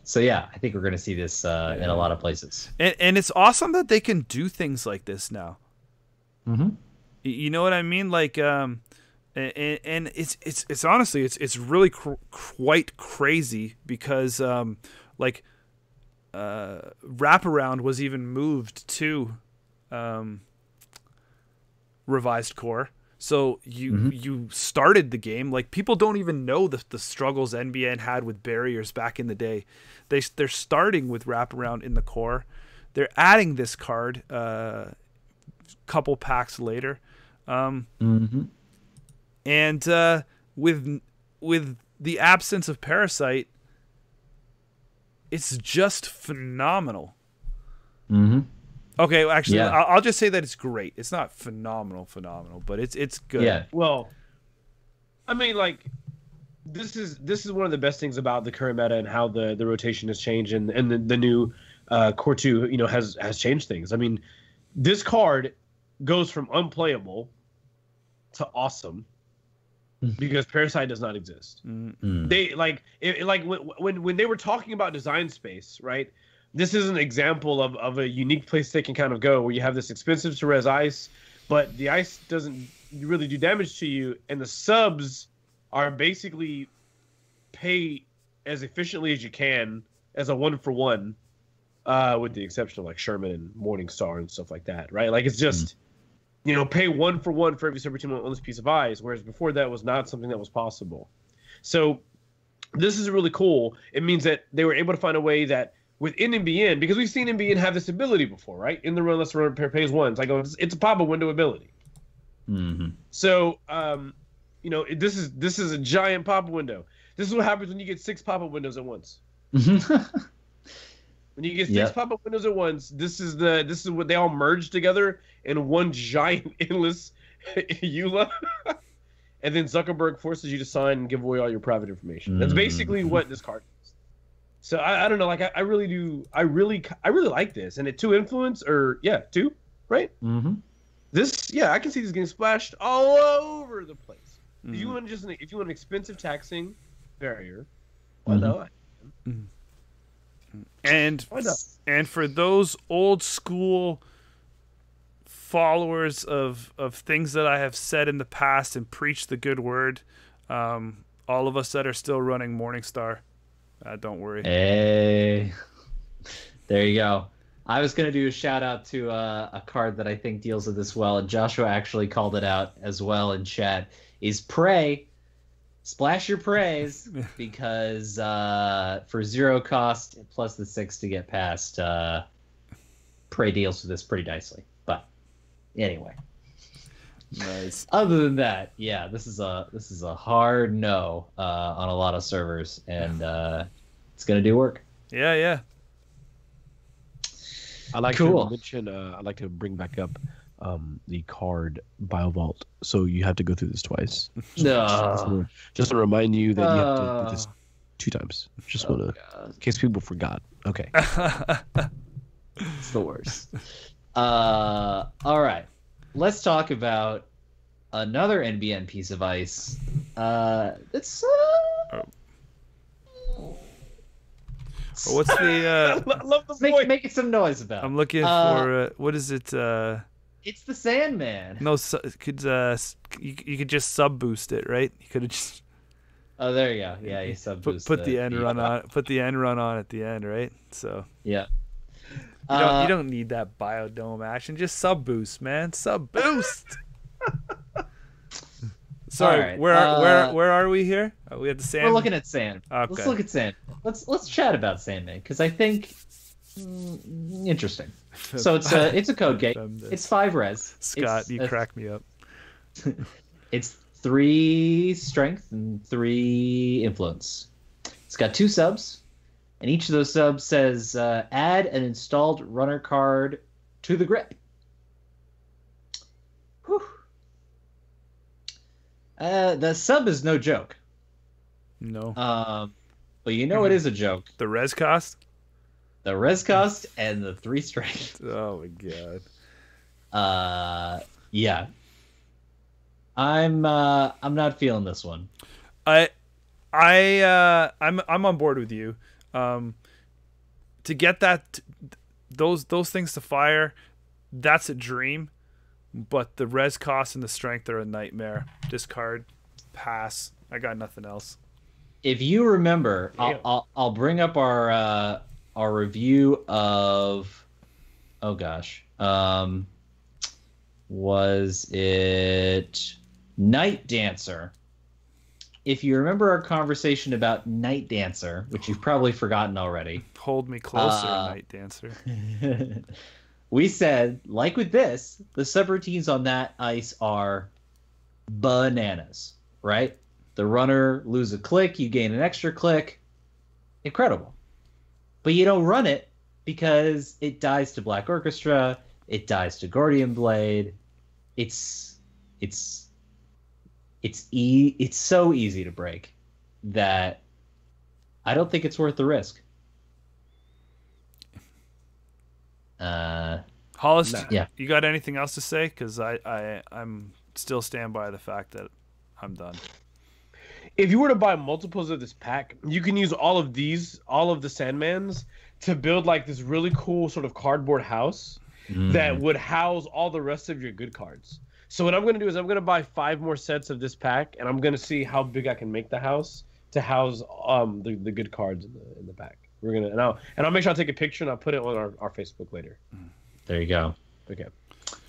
So yeah, I think we're going to see this in a lot of places. And it's awesome that they can do things like this now. You know what I mean? Like, and it's honestly, it's really quite crazy, because Wraparound was even moved to Revised Core. So you started the game, like, people don't even know the struggles NBN had with barriers back in the day. They're starting with Wraparound in the core. They're adding this card couple packs later, and with the absence of Parasite, it's just phenomenal. Okay, actually, yeah. I'll just say that it's great. It's not phenomenal, but it's good. Yeah. Well, I mean, like, this is one of the best things about the current meta and how the rotation has changed, and the new Core 2, has changed things. I mean, this card goes from unplayable to awesome because Parasite does not exist. They when they were talking about design space, right? This is an example of a unique place they can kind of go, where you have this expensive to res ice, but the ice doesn't really do damage to you, and the subs are basically pay as efficiently as you can as a 1-for-1, with the exception of like Sherman and Morningstar and stuff like that, right? Like, it's just pay 1-for-1 for every super team on this piece of ice, whereas before that was not something that was possible. So this is really cool. It means that they were able to find a way that within NBN, because we've seen NBN have this ability before, right? In the run, let's run pays 1. It's like, it's a pop-up window ability. So, this is a giant pop-up window. This is what happens when you get 6 pop-up windows at once. When you get 6 pop-up windows at once, this is what they all merge together in one giant endless EULA. And then Zuckerberg forces you to sign and give away all your private information. That's basically what this card is. So I don't know, like, I really do. I really like this, and at 2 influence, or 2, right? This, I can see this getting splashed all over the place. If you want an expensive taxing barrier, Why not? And Why not? and for those old school followers of things that I have said in the past and preached the good word, all of us that are still running Morningstar, don't worry. Hey, there you go. I was going to do a shout out to a card that I think deals with this well, and Joshua actually called it out as well in chat, is Prey. Splash your praise, because for 0 cost plus the 6 to get past, Prey deals with this pretty nicely. But anyway. Nice. Other than that, yeah, this is a hard no on a lot of servers, and it's going to do work. Yeah. I like Cool. to mention. I like to bring back up the card BioVault. So you have to go through this twice. No. Just to remind you that you have to do this 2 times. Just want to, in case people forgot. Okay. It's the worst. All right. Let's talk about another NBN piece of ice. It's What's the? I love the voice. making some noise about. I'm looking for what is it? It's the Sandman. No, you could just sub boost it, right? You could have just Oh, there you go. Yeah, you sub boost. put the end run on. Put the end run on at the end, right? So Yeah. you don't need that biodome action. Just sub boost, man. Sub boost. Sorry, All right, where are we here? We have the sand. We're looking at Sand. Okay. Let's look at Sand. Let's chat about Sandman, because I think interesting. So it's a code gate. It's 5 res. Scott, you crack me up. It's 3 strength and 3 influence. It's got 2 subs, and each of those subs says add an installed runner card to the grip. Whew. The sub is no joke. No. But you know it is a joke. The res cost? The res cost and the 3 strength. Oh my god. Yeah. I'm not feeling this one. I'm on board with you. To get those things to fire, that's a dream. But the res cost and the strength are a nightmare. Discard, pass. I got nothing else. If you remember, I'll bring up our review of, oh gosh, was it Night Dancer? If you remember our conversation about Night Dancer, which you've probably forgotten already. Hold me closer, Night Dancer. We said, like with this, the subroutines on that ice are bananas, right? The runner lose a click, you gain an extra click. Incredible. But you don't run it because it dies to Black Orchestra, it dies to Gordian Blade. It's so easy to break that I don't think it's worth the risk. Hollis, yeah. You got anything else to say? Because I'm still stand by the fact that I'm done. If you were to buy multiples of this pack, you can use all of the Sandmans to build like this really cool sort of cardboard house that would house all the rest of your good cards. So what I'm going to do is I'm going to buy 5 more sets of this pack, and I'm going to see how big I can make the house to house the good cards in the pack. We're gonna and I'll make sure I take a picture and I'll put it on our Facebook later. There you go. Okay.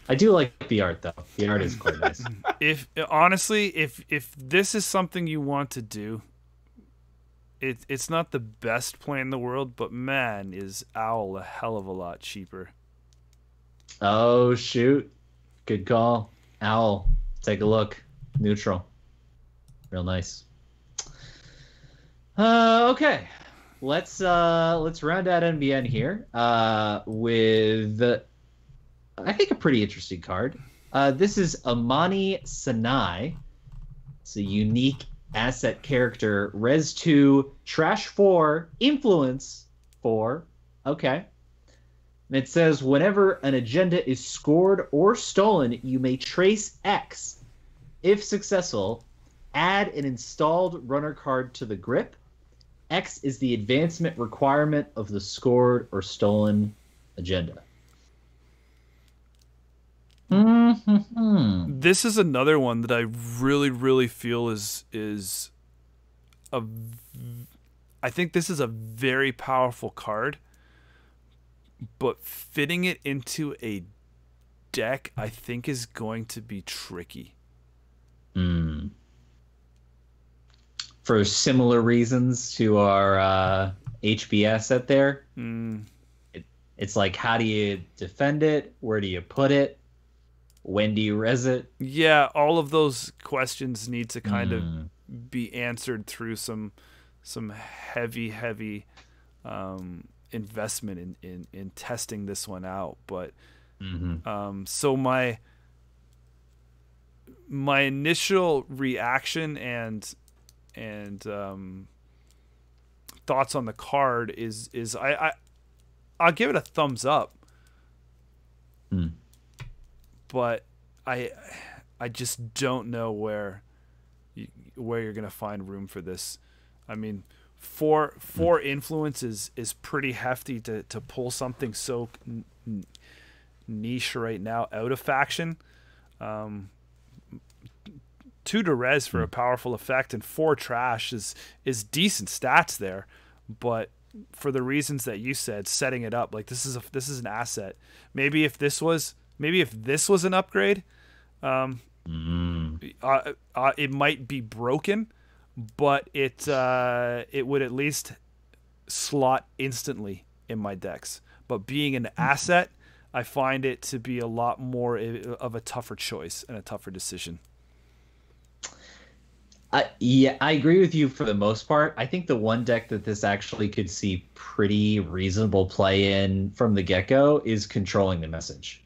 I do like the art though. The art is quite nice. If honestly, if this is something you want to do, it's not the best play in the world, but man, is Owl a hell of a lot cheaper. Oh shoot. Good call. Owl. Take a look. Neutral. Real nice. Okay. Let's round out NBN here with I think a pretty interesting card. This is Amani Sanai. It's a unique asset character. Res 2, Trash 4, Influence 4. Okay. And it says, whenever an agenda is scored or stolen, you may trace X. If successful, add an installed runner card to the grip. X is the advancement requirement of the scored or stolen agenda. Mm-hmm. This is another one that I really, really feel I think this is a very powerful card, but fitting it into a deck, I think, is going to be tricky. For similar reasons to our HBS set there. It's like, how do you defend it? Where do you put it? When do you res it? Yeah, all of those questions need to kind of be answered through some heavy investment in testing this one out. But so my initial reaction and thoughts on the card is I'll give it a thumbs up. But I just don't know where you're gonna find room for this. I mean, four influence is pretty hefty to pull something so niche right now out of faction. 2 to res for a powerful effect, and 4 trash is decent stats there, but for the reasons that you said, setting it up like this is an asset. Maybe if this was an upgrade, it might be broken, but it would at least slot instantly in my decks. But being an asset, I find it to be a lot more of a tougher choice and a tougher decision. Yeah, I agree with you for the most part. I think the one deck that this actually could see pretty reasonable play in from the get-go is Controlling the Message.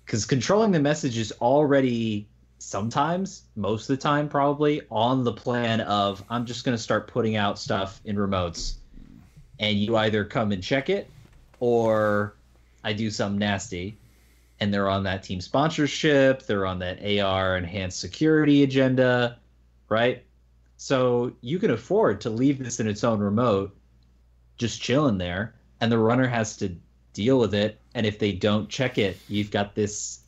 Because Controlling the Message is already sometimes, most of the time probably, on the plan of, I'm just going to start putting out stuff in remotes, and you either come and check it, or I do something nasty. And they're on that team sponsorship, they're on that AR enhanced security agenda, right? So you can afford to leave this in its own remote, just chilling there, and the runner has to deal with it. And if they don't check it, you've got this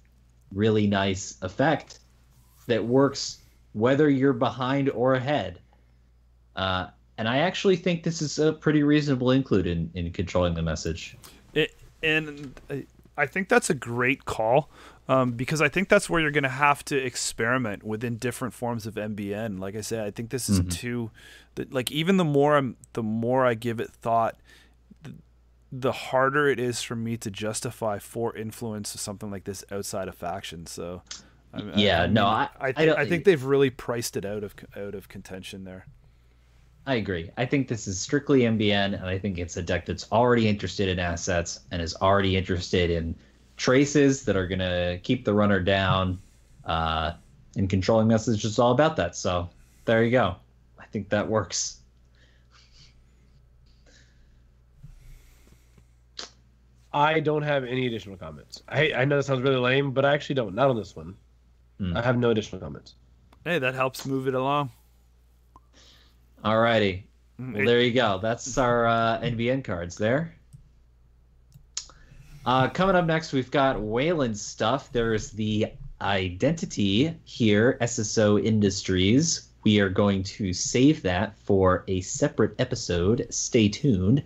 really nice effect that works whether you're behind or ahead. And I actually think this is a pretty reasonable include in Controlling the Message. I think that's a great call, because I think that's where you're going to have to experiment within different forms of MBN. Like I said, I think this is even the more I give it thought, the harder it is for me to justify 4 influence or something like this outside of faction. So, I think they've really priced it out of contention there. I agree. I think this is strictly MBN, and I think it's a deck that's already interested in assets and is already interested in traces that are going to keep the runner down. And Controlling Message is all about that. So there you go. I think that works. I don't have any additional comments. I know that sounds really lame, but I actually don't. Not on this one. I have no additional comments. Hey, that helps move it along. Alrighty. Well, there you go. That's our NBN cards there. Coming up next, we've got Wayland's stuff. There's the Identity here, SSO Industries. We are going to save that for a separate episode. Stay tuned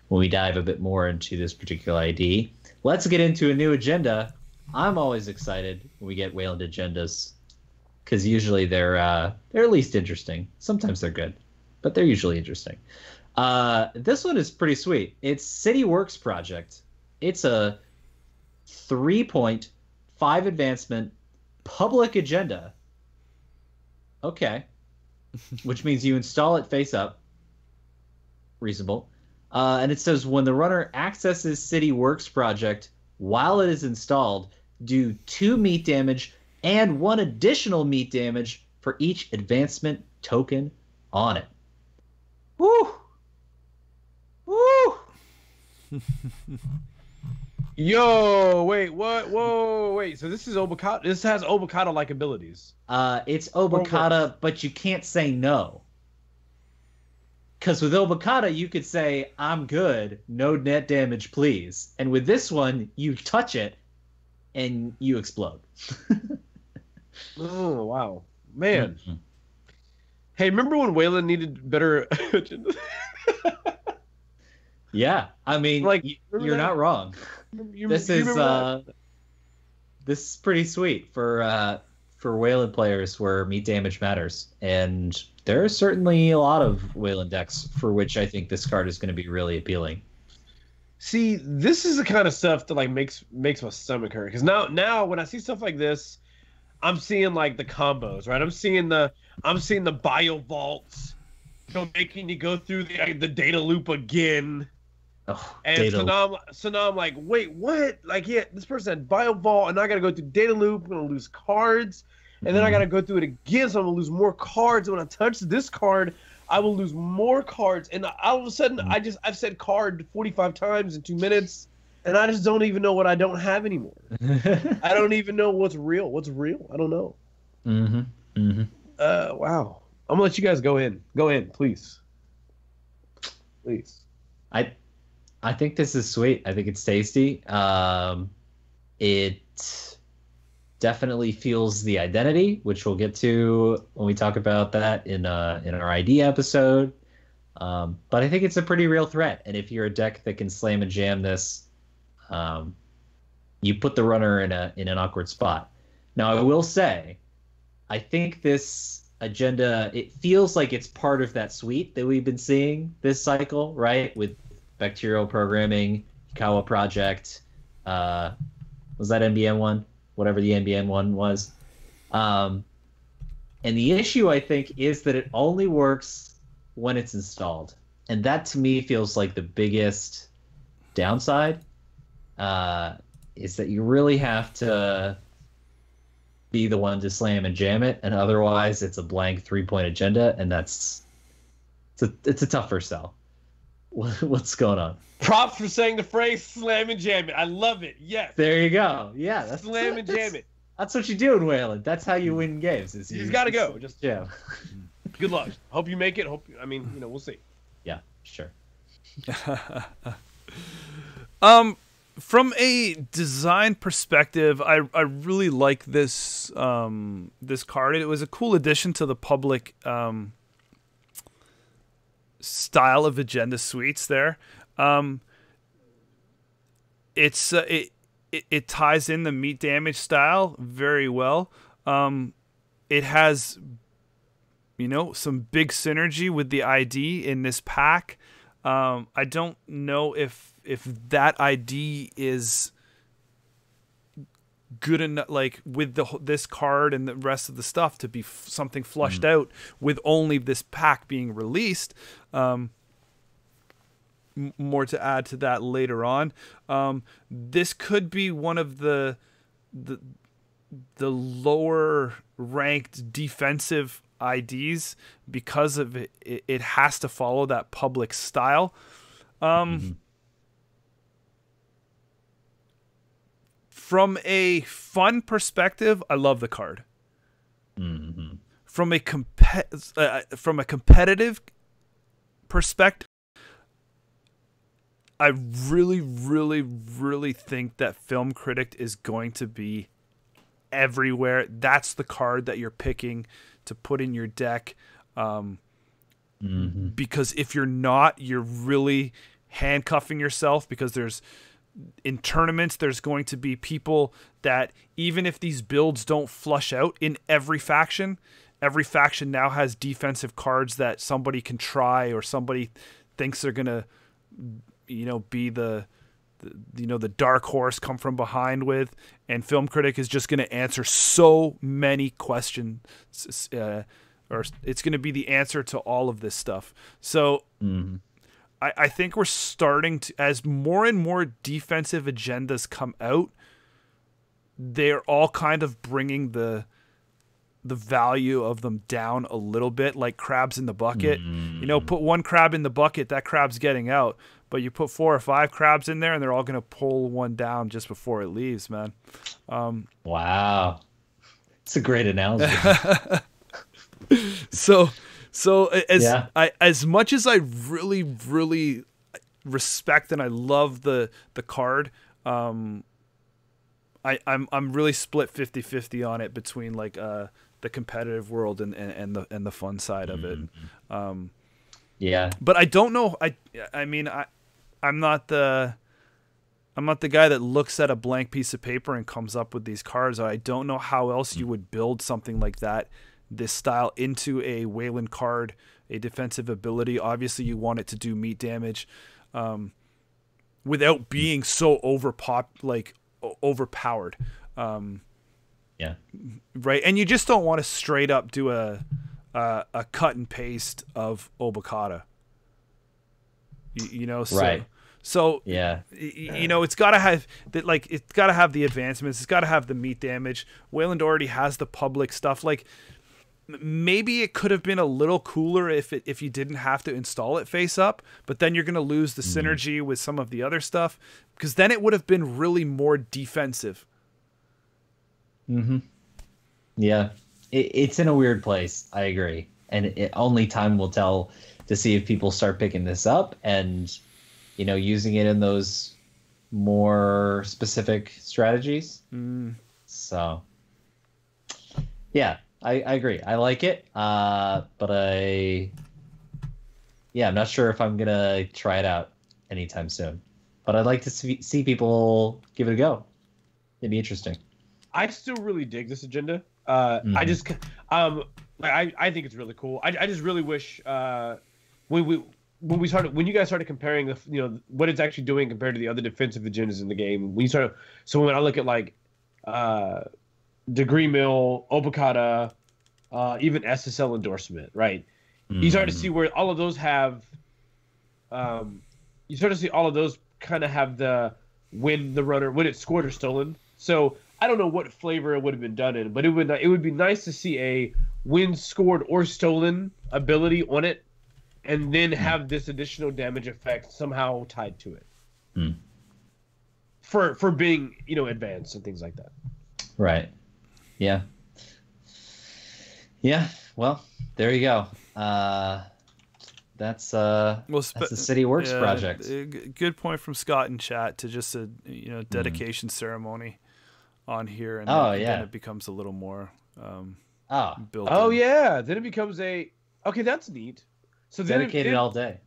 when we dive a bit more into this particular ID. Let's get into a new agenda. I'm always excited when we get Wayland agendas, because usually they're at least interesting. Sometimes they're good, but they're usually interesting. This one is pretty sweet. It's City Works Project. It's a 3-point, 5 advancement, public agenda. Okay. Which means you install it face up. Reasonable. And it says, when the runner accesses City Works Project while it is installed, do 2 meat damage and 1 additional meat damage for each advancement token on it. Woo! Woo! Yo, wait, what? Whoa, wait. So this is Obokata. This has Obokata-like abilities. It's Obokata, but you can't say no. Because with Obokata, you could say, I'm good, no net damage, please. And with this one, you touch it, and you explode. Oh, wow. Man. Mm-hmm. Hey, remember when Waylon needed better... Yeah, I mean, like, you're not wrong. This is pretty sweet for Waylon players where meat damage matters. And there are certainly a lot of Waylon decks for which I think this card is going to be really appealing. See, this is the kind of stuff that like makes my stomach hurt. Because now when I see stuff like this, I'm seeing like the combos, right? I'm seeing the bio vaults, making you go through the data loop again. Oh, and so now I'm like, wait, what? Like, yeah, this person had bio vault, and I got to go through data loop. I'm gonna lose cards, and then I got to go through it again, so I'm gonna lose more cards. And when I touch this card, I will lose more cards. And all of a sudden, I've said card 45 times in 2 minutes, and I just don't even know what I don't have anymore. I don't even know what's real. What's real? I don't know. Wow. I'm gonna let you guys go in. Go in, please. Please. I think this is sweet. I think it's tasty. It definitely feels the identity, which we'll get to when we talk about that in our ID episode. But I think it's a pretty real threat. And if you're a deck that can slam and jam this, you put the runner in an awkward spot. Now, I will say, I think this agenda, it feels like it's part of that suite that we've been seeing this cycle, right? With Bacterial Programming, Kawa Project, was that NBM one? Whatever the NBM one was. And the issue, I think, is that it only works when it's installed. And that, to me, feels like the biggest downside, is that you really have to be the one to slam and jam it, and otherwise it's a blank 3-point agenda, and it's a tougher sell. What's going on? Props for saying the phrase "slam and jam it." I love it. Yes. There you go. Yeah, that's slam and jam it. That's what you do in Wayland. That's how you win games. You just gotta go. Just jam. Good luck. Hope you make it. We'll see. Yeah, sure. From a design perspective, I really like this this card. It was a cool addition to the public style of agenda suites there. It ties in the meat damage style very well. It has some big synergy with the ID in this pack. I don't know if that ID is good enough, like with this card and the rest of the stuff, to be something flushed out with only this pack being released. More to add to that later on. This could be one of the lower ranked defensive IDs because of it has to follow that public style. From a fun perspective, I love the card. From a competitive perspective, I really, really, really think that Film Critic is going to be everywhere. That's the card that you're picking to put in your deck. Because if you're not, you're really handcuffing yourself, because in tournaments, there's going to be people that, even if these builds don't flush out in every faction now has defensive cards that somebody can try, or somebody thinks they're going to, be the dark horse, come from behind with, and Film Critic is just going to answer so many questions, or it's going to be the answer to all of this stuff. So I think we're starting to, as more and more defensive agendas come out, they're all kind of bringing the value of them down a little bit, like crabs in the bucket. Put one crab in the bucket, that crab's getting out. But you put 4 or 5 crabs in there, and they're all going to pull one down just before it leaves, man. Wow. It's a great analogy. So So Yeah. as much as I really, really respect and I love the card, I'm really split 50-50 on it between like the competitive world and the fun side of it. Yeah. But I don't know. I mean I'm not the guy that looks at a blank piece of paper and comes up with these cards. I don't know how else you would build something like that, this style, into a Wayland card, a defensive ability. Obviously, you want it to do meat damage, without being so overpowered. Yeah. Right, and you just don't want to straight up do a cut and paste of Obokata. You know, so, right. So yeah, you know, it's got to have that. Like, it's got to have the advancements. It's got to have the meat damage. Wayland already has the public stuff. Like, maybe it could have been a little cooler if you didn't have to install it face up. But then you're going to lose the synergy with some of the other stuff, because then it would have been really more defensive. Mm-hmm. Yeah, it's in a weird place. I agree, and only time will tell to see if people start picking this up and, you know, using it in those more specific strategies. So, yeah, I agree. I like it, but I'm not sure if I'm gonna try it out anytime soon. But I'd like to see people give it a go. It'd be interesting. I still really dig this agenda. I just, I think it's really cool. I just really wish when you guys started comparing the, you know, what it's actually doing compared to the other defensive agendas in the game. When I look at like Degree Mill, Obokata, even SSL endorsement, right? You start to see where all of those have, you start to see all of those kind of have the when it's scored or stolen. So I don't know what flavor it would have been done in, but it would be nice to see a win, scored, or stolen ability on it, and then have this additional damage effect somehow tied to it. For being, you know, advanced and things like that. Right. Yeah. Yeah. Well, there you go. That's the City Works project. Good point from Scott in chat to just a dedication ceremony on here, and then it becomes a little more built in. Yeah, then it becomes okay, that's neat. So dedicated all day.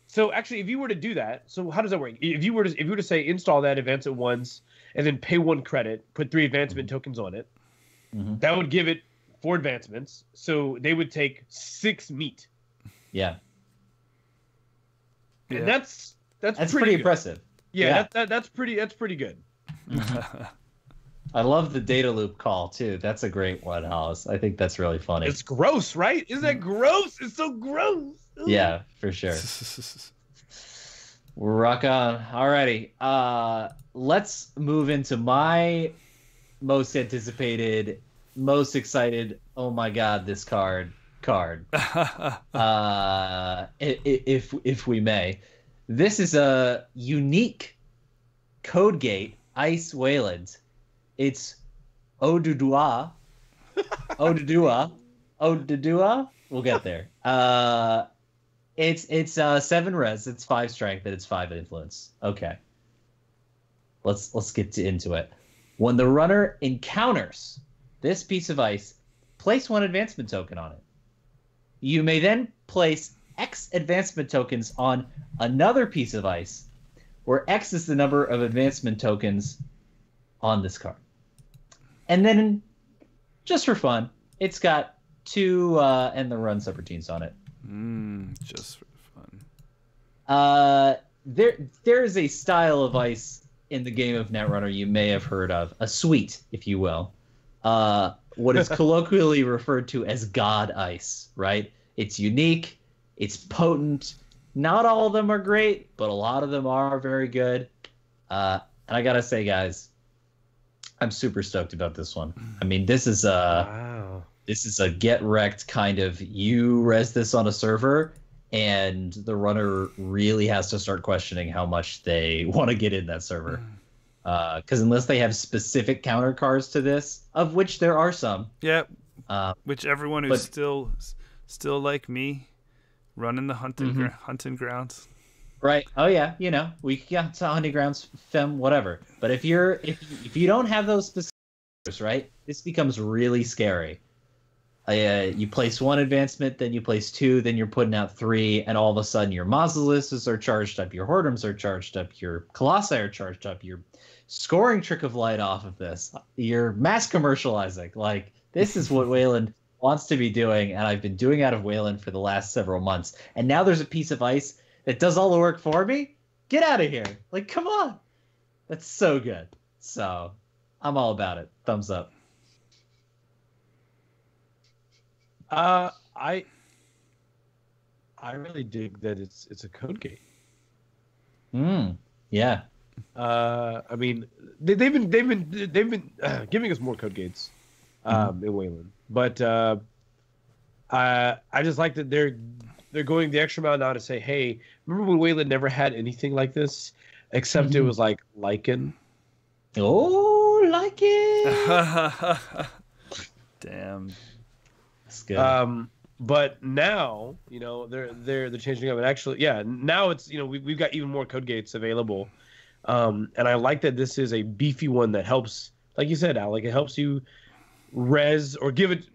So actually, if you were to do that, so how does that work? If you were to say install that, advance it once, and then pay 1 credit, put 3 advancement tokens on it, that would give it 4 advancements. So they would take 6 meat. Yeah. And that's pretty impressive. Yeah. That's pretty good. I love the data loop call too. That's a great one, Hollis. I think that's really funny. It's gross, right? Isn't that gross? It's so gross. Ugh. Yeah, for sure. Rock on. Alrighty. Let's move into my most anticipated, most excited. Oh my god, this card. If we may, this is a unique code gate Ice Wayland. It's Odudua. We'll get there. It's 7 res, it's 5 strength, and it's 5 influence. Okay. Let's get into it. When the runner encounters this piece of ice, place 1 advancement token on it. You may then place X advancement tokens on another piece of ice, where X is the number of advancement tokens on this card. And then, just for fun, it's got 2 and the run subroutines on it. Just for fun. There is a style of ice in the game of Netrunner you may have heard of, a suite, if you will. What is colloquially referred to as God Ice, right? It's unique, it's potent. Not all of them are great, but a lot of them are very good. And I gotta say, guys, I'm super stoked about this one. I mean, this is a get wrecked kind of, you res this on a server, and the runner really has to start questioning how much they want to get in that server. Because unless they have specific counter cards to this, of which there are some. Yeah, which everyone who's still like me, running the hunting grounds. Right. Oh yeah. You know, we got to hunting grounds, fem, whatever. But if you don't have those specifics, right, this becomes really scary. You place one advancement, then you place two, then you're putting out three, and all of a sudden your Mausoleuses are charged up, your Hordems are charged up, your Colossi are charged up, you're scoring Trick of Light off of this. You're mass commercializing. Like, this is what Wayland wants to be doing, and I've been doing out of Wayland for the last several months. And now there's a piece of ice that does all the work for me? Get out of here. Like, come on. That's so good. So, I'm all about it. Thumbs up. I really dig that it's a code gate. Yeah. I mean, they've been giving us more code gates, in Wayland, but I just like that they're going the extra mile now to say, hey, remember when Wayland never had anything like this, except it was like Lycan. Oh, Lycan. Damn. That's good. But now, you know, they're changing up, and actually, yeah, now it's, you know, we've got even more code gates available, and I like that this is a beefy one that helps, like you said, Al, like it helps you res or give it.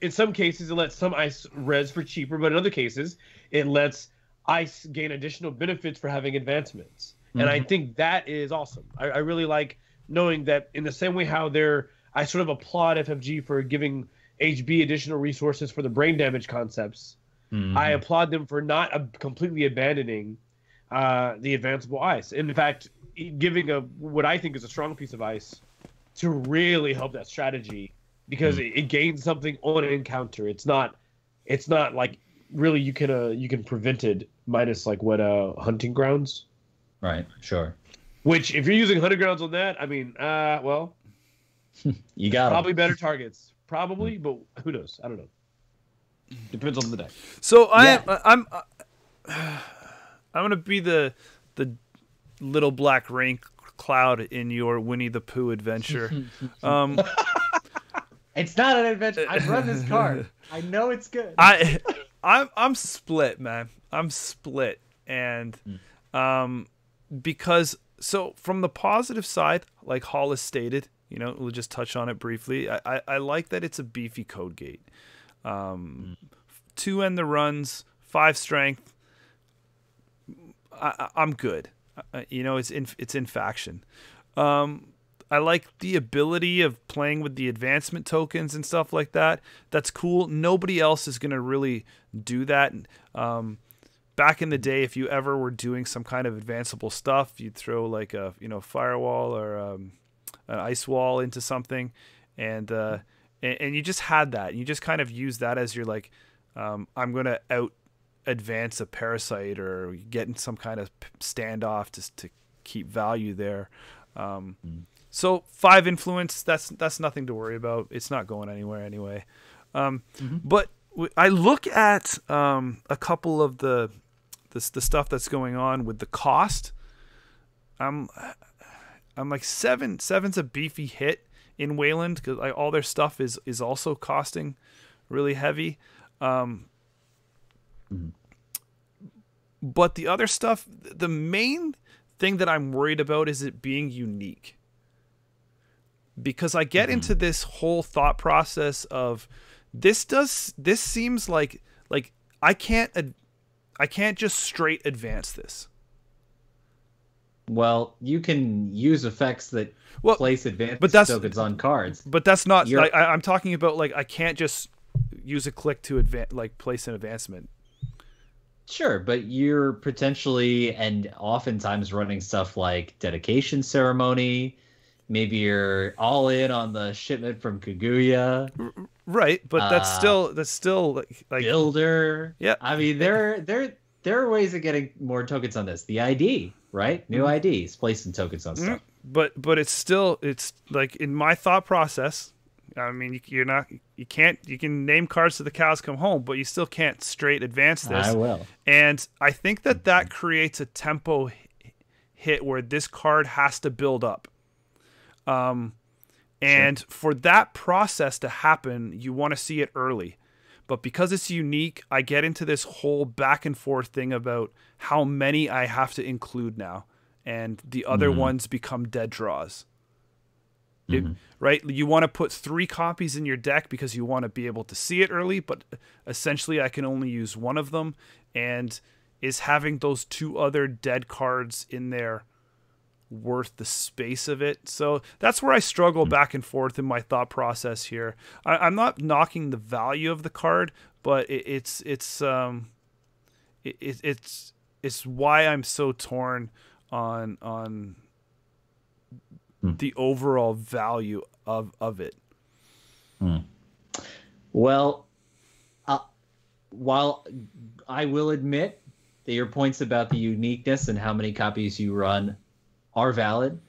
In some cases, it lets some ice res for cheaper, but in other cases, it lets ice gain additional benefits for having advancements, and I think that is awesome. I really like knowing that in the same way how I sort of applaud FFG for giving HB additional resources for the brain damage concepts. I applaud them for not completely abandoning the advanceable ice. In fact, giving what I think is a strong piece of ice to really help that strategy, because it gains something on an encounter. It's not like really you can prevent it minus like what hunting grounds. Right. Sure. Which if you're using hunting grounds on that, I mean, well, you got probably better targets. Probably, but who knows? I don't know. Depends on the deck. So I'm gonna be the little black rain cloud in your Winnie the Pooh adventure. It's not an adventure. I've run this card. I know it's good. I'm split, man. I'm split, and because so from the positive side, like Hall has stated. You know, we'll just touch on it briefly. I like that it's a beefy code gate. 2 end the runs, 5 strength. I'm good. You know, it's in faction. I like the ability of playing with the advancement tokens and stuff like that. That's cool. Nobody else is going to really do that. Back in the day, if you ever were doing some kind of advanceable stuff, you'd throw like a firewall or an ice wall into something, and you just had that. You just kind of use that as your like, I'm gonna out advance a parasite or get in some kind of standoff to keep value there. So 5 influence, that's nothing to worry about. It's not going anywhere anyway. But I look at a couple of the stuff that's going on with the cost. I'm like 7's a beefy hit in Wayland because all their stuff is also costing really heavy. But the other stuff, the main thing that I'm worried about is it being unique. Because I get into this whole thought process of this seems like I can't just straight advance this. Well, you can use effects that place advanced tokens on cards. But that's not. I'm talking about like I can't just use a click to place an advancement. Sure, but you're potentially and oftentimes running stuff like dedication ceremony. Maybe you're all in on the shipment from Kaguya. Right, but that's still like builder. Yeah, I mean there are ways of getting more tokens on this. The ID, right? New IDs, placing tokens on stuff. But it's like in my thought process. I mean, you can name cards to the cows come home, but you still can't straight advance this. I will. And I think that creates a tempo hit where this card has to build up. And for that process to happen, you want to see it early. But because it's unique, I get into this whole back and forth thing about how many I have to include now, and the other ones become dead draws. Right? You want to put 3 copies in your deck because you want to be able to see it early, but essentially I can only use one of them. And is having those 2 other dead cards in there worth the space of it? So that's where I struggle back and forth in my thought process here. I'm not knocking the value of the card, but it's why I'm so torn on the overall value of it. Well, while I will admit that your points about the uniqueness and how many copies you run are valid,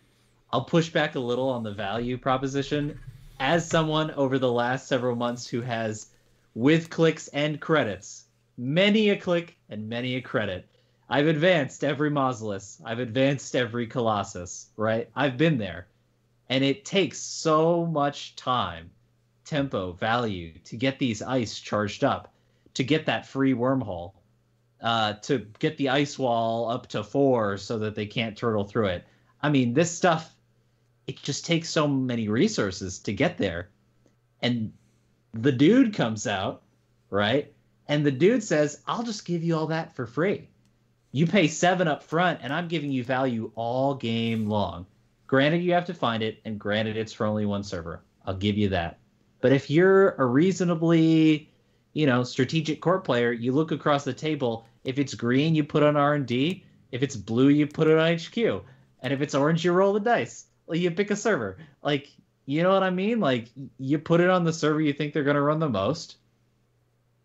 I'll push back a little on the value proposition. As someone over the last several months who has, with clicks and credits, many a click and many a credit, I've advanced every Mausolus. I've advanced every Colossus, right? I've been there. And it takes so much time, tempo, value to get these ice charged up, to get that free wormhole, to get the ice wall up to 4 so that they can't turtle through it. I mean, this stuff, it just takes so many resources to get there. And the dude comes out, right? And the dude says, I'll just give you all that for free. You pay 7 up front, and I'm giving you value all game long. Granted, you have to find it, and granted, it's for only one server. I'll give you that. But if you're a reasonably, strategic court player, you look across the table. If it's green, you put on R&D. If it's blue, you put it on HQ. And if it's orange, you roll the dice. Like, you pick a server. Like, you know what I mean? Like, you put it on the server you think they're going to run the most.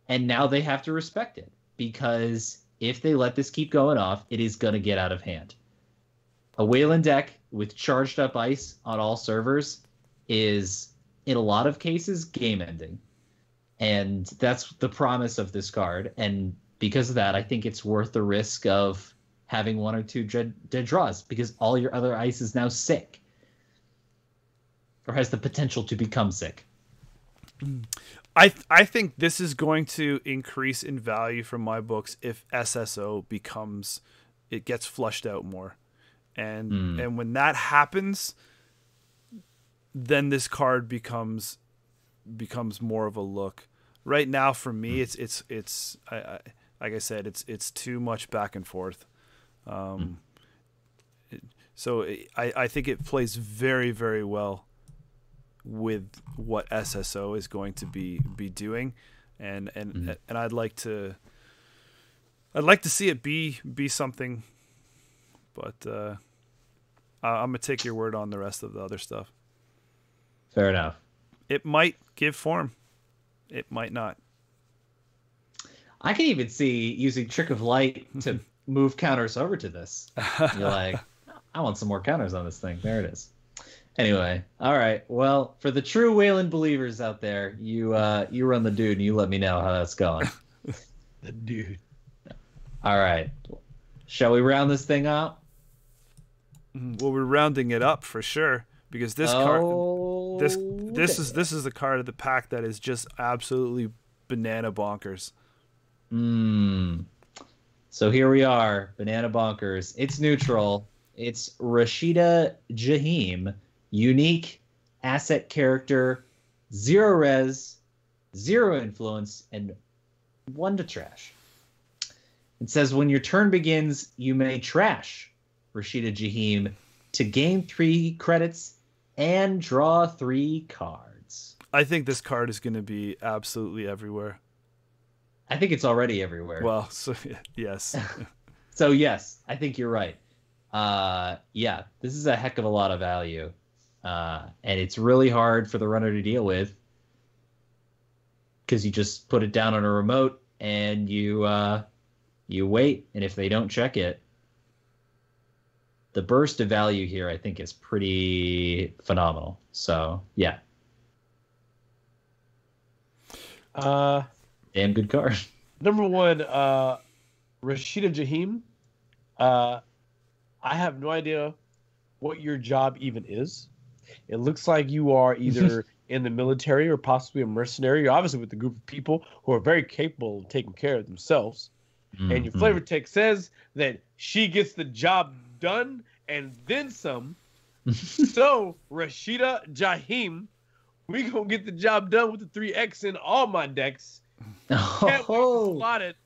And now they have to respect it. Because if they let this keep going off, it is going to get out of hand. A Wayland deck with charged up ice on all servers is, in a lot of cases, game-ending. And that's the promise of this card. And because of that, I think it's worth the risk of having 1 or 2 dead draws, because all your other ice is now sick. Or has the potential to become sick. I think this is going to increase in value from my books if SSO gets flushed out more. And when that happens, then this card becomes more of a look. Right now, for me, it's like I said, it's too much back and forth. So I think it plays very, very well with what SSO is going to be doing, and I'd like to see it be something, but I'm gonna take your word on the rest of the other stuff. Fair enough. It might give form, it might not. I can even see using Trick of Light to move counters over to this. You're like, I want some more counters on this thing. There it is. Anyway, all right. Well, for the true Wayland believers out there, you run the dude and you let me know how that's going. The dude. All right. Shall we round this thing out? Well, we're rounding it up for sure, because this card, this is the card of the pack that is just absolutely banana bonkers. So here we are, banana bonkers. It's neutral. It's Rashida Jaheim, unique asset character, 0 res, 0 influence, and 1 to trash. It says when your turn begins, you may trash Rashida Jaheim to gain 3 credits and draw 3 cards. I think this card is going to be absolutely everywhere. I think it's already everywhere. Well, so yes. So yes, I think you're right. Yeah, this is a heck of a lot of value. And it's really hard for the runner to deal with, because you just put it down on a remote and you wait, and if they don't check it, the burst of value here I think is pretty phenomenal. So yeah. Damn good card. Number 1, Rashida Jaheim. I have no idea what your job even is. It looks like you are either in the military or possibly a mercenary. You're obviously with a group of people who are very capable of taking care of themselves. Mm-hmm. And your flavor text says that she gets the job done and then some. So, Rashida Jaheim, we gonna get the job done with the 3X in all my decks. Can't wait to slot it.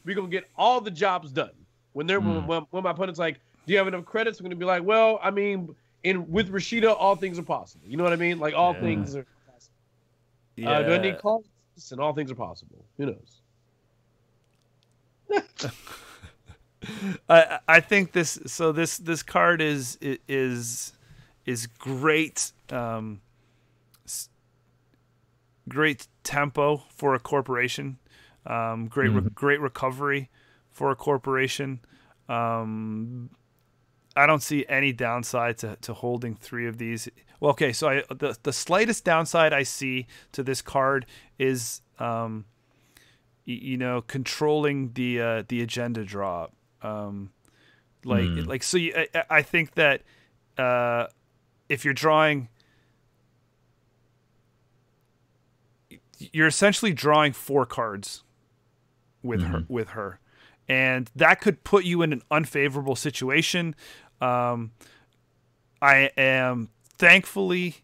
We gonna get all the jobs done. When my opponent's like, do you have enough credits? I'm gonna be like, well, I mean, with Rashida, all things are possible. You know what I mean? Like all things are possible. Yeah. Do I need calls? And all things are possible. Who knows? I think this card is great. Great tempo for a corporation. Great recovery for a corporation. I don't see any downside to holding 3 of these. Well, okay, so the slightest downside I see to this card is controlling the agenda draw. I think that if you're drawing, you're essentially drawing 4 cards with her, and that could put you in an unfavorable situation. I am thankfully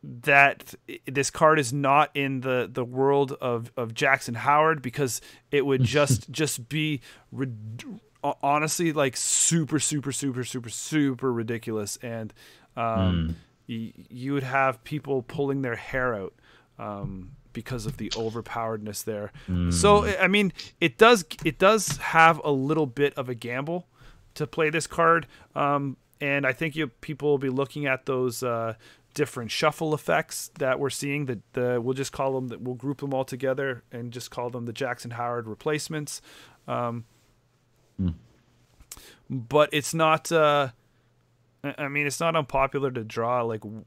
that this card is not in the world of Jackson Howard, because it would just be honestly like super ridiculous, and you would have people pulling their hair out because of the overpoweredness there. So I mean, it does have a little bit of a gamble to play this card, and I think people will be looking at those different shuffle effects that we're seeing. We'll just call them, we'll group them all together and just call them the Jackson Howard replacements. But it's not. I mean, it's not unpopular to draw like 1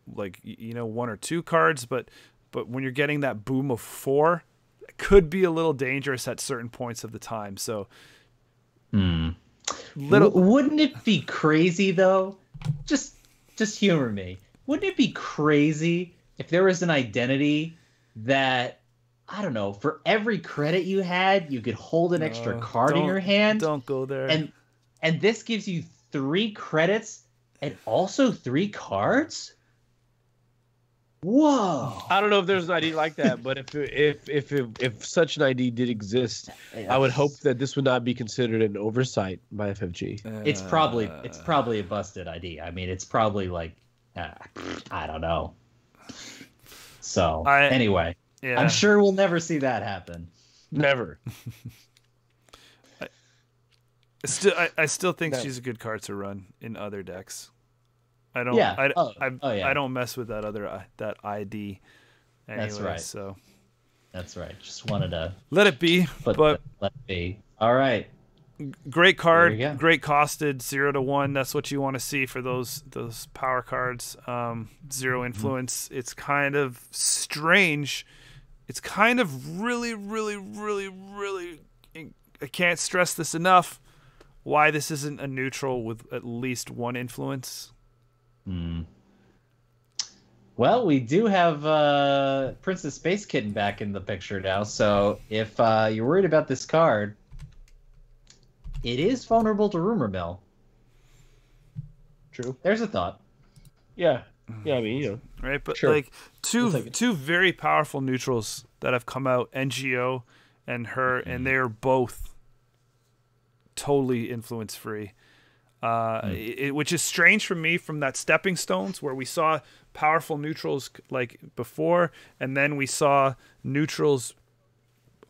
or 2 cards, but when you're getting that boom of 4, it could be a little dangerous at certain points of the time. So, wouldn't it be crazy though? Just humor me. Wouldn't it be crazy if there was an identity that, I don't know, for every credit you had, you could hold an extra card in your hand? Don't go there. And this gives you 3 credits and also 3 cards? Whoa! I don't know if there's an ID like that, but if such an ID did exist, I would hope that this would not be considered an oversight by FFG. It's probably a busted ID. I mean, it's probably like, I don't know. So anyway, I'm sure we'll never see that happen. Never. I still think she's a good card to run in other decks. I don't. Yeah. I don't mess with that ID. Anyway, that's right. So that's right. Just wanted to let it be. But let it be. All right. Great card. Great costed 0 to 1. That's what you want to see for those power cards. 0 influence. It's kind of strange. It's kind of really. I can't stress this enough. Why this isn't a neutral with at least 1 influence. Well, we do have Princess Space Kitten back in the picture now, so if you're worried about this card, it is vulnerable to rumor mill. True. There's a thought. Yeah. Yeah, I mean, right, but sure. Like two very powerful neutrals that have come out, NGO and her, and they are both totally influence free. Which is strange for me from that Stepping Stones where we saw powerful neutrals like before, and then we saw neutrals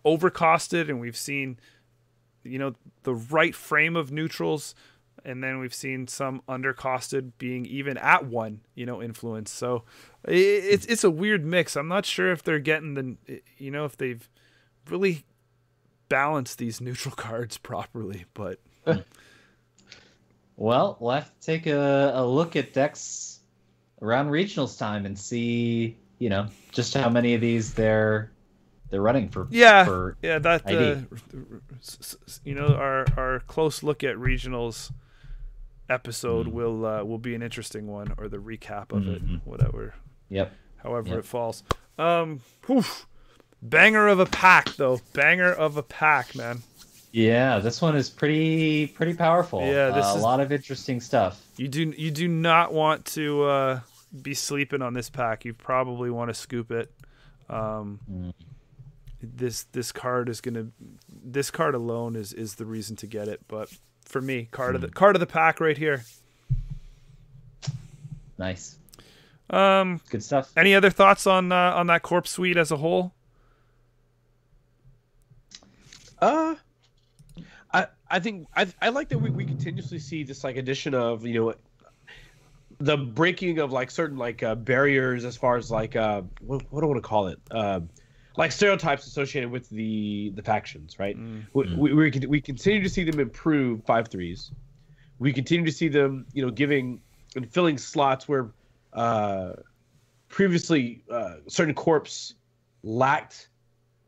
overcosted, and we've seen the right frame of neutrals, and then we've seen some undercosted being even at 1 influence. So it's a weird mix. I'm not sure if they're getting if they've really balanced these neutral cards properly, but well, we'll have to take a look at decks around regionals time and see, just how many of these they're running for. That ID. Our close look at regionals episode will be an interesting one, or the recap of it, whatever. Yep. However it falls. Banger of a pack, though. Banger of a pack, man. Yeah, this one is pretty powerful. Yeah, this is a lot of interesting stuff. You do not want to be sleeping on this pack. You probably want to scoop it. This card alone is the reason to get it. But for me, card of the pack right here. Nice. Good stuff. Any other thoughts on that corpse suite as a whole? I think I like that we continuously see this like addition of the breaking of like certain like barriers as far as like what do I want to call it, like stereotypes associated with the factions, right? We continue to see them improve 5/3s. We continue to see them giving and filling slots where previously certain corps lacked.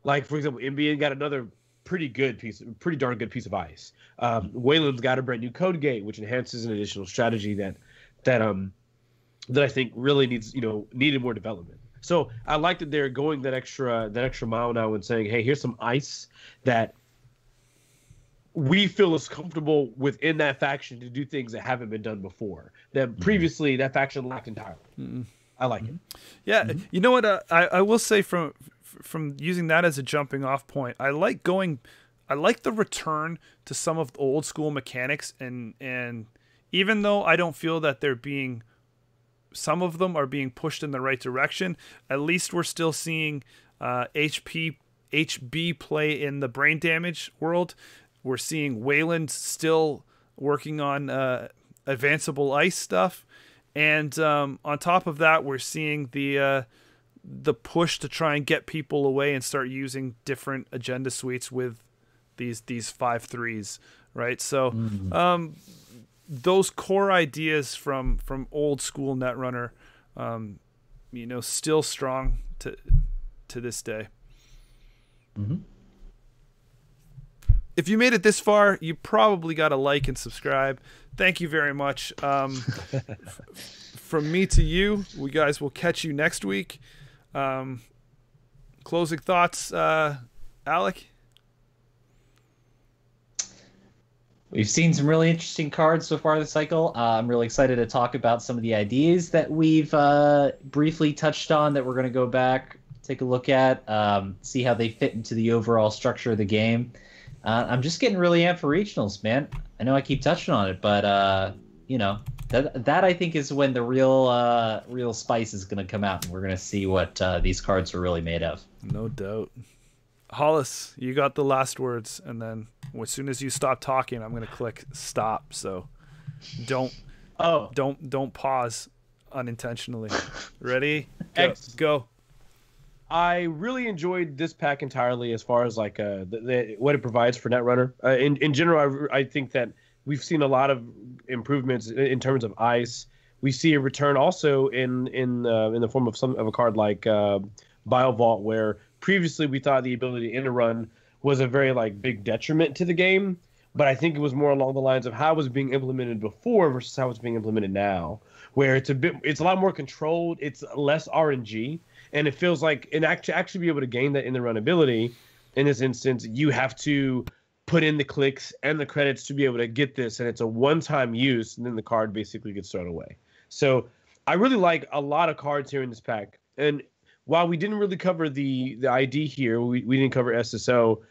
Like for example, NBN got another pretty darn good piece of ice. Wayland's got a brand new code gate, which enhances an additional strategy that I think really needed more development. So I like that they're going that extra mile now and saying, hey, here's some ice that we feel is comfortable within that faction to do things that haven't been done before, that previously that faction lacked entirely. I like it. Yeah, you know what? I will say from using that as a jumping off point, I like the return to some of the old school mechanics, and even though I don't feel that some of them are being pushed in the right direction, at least we're still seeing HB play in the brain damage world. We're seeing Wayland still working on advanceable ice stuff, and on top of that, we're seeing the push to try and get people away and start using different agenda suites with these 5/3s, right? So those core ideas from old school Netrunner, still strong to this day. If you made it this far, you probably got to like and subscribe. Thank you very much. From me to you, we guys will catch you next week. Closing thoughts, Alec? We've seen some really interesting cards so far this cycle. I'm really excited to talk about some of the ideas that we've briefly touched on that we're going to go back, take a look at, see how they fit into the overall structure of the game. I'm just getting really amped for regionals, man. I know I keep touching on it, but that I think is when the real spice is going to come out, and we're going to see what these cards are really made of. No doubt. Hollis, you got the last words, and then as soon as you stop talking, I'm going to click stop. So don't pause unintentionally. Ready? Go. I really enjoyed this pack entirely as far as like what it provides for Netrunner. In general, I think that we've seen a lot of improvements in terms of ice. We see a return also in the form of a card like Biovault, where previously we thought the ability to interrun was a very like big detriment to the game, but I think it was more along the lines of how it was being implemented before versus how it's being implemented now, where it's a lot more controlled, it's less RNG. And it feels like, and actually be able to gain that in the run ability, in this instance, you have to put in the clicks and the credits to be able to get this, and it's a one-time use, and then the card basically gets thrown away. So I really like a lot of cards here in this pack. And while we didn't really cover the ID here, we didn't cover SSO,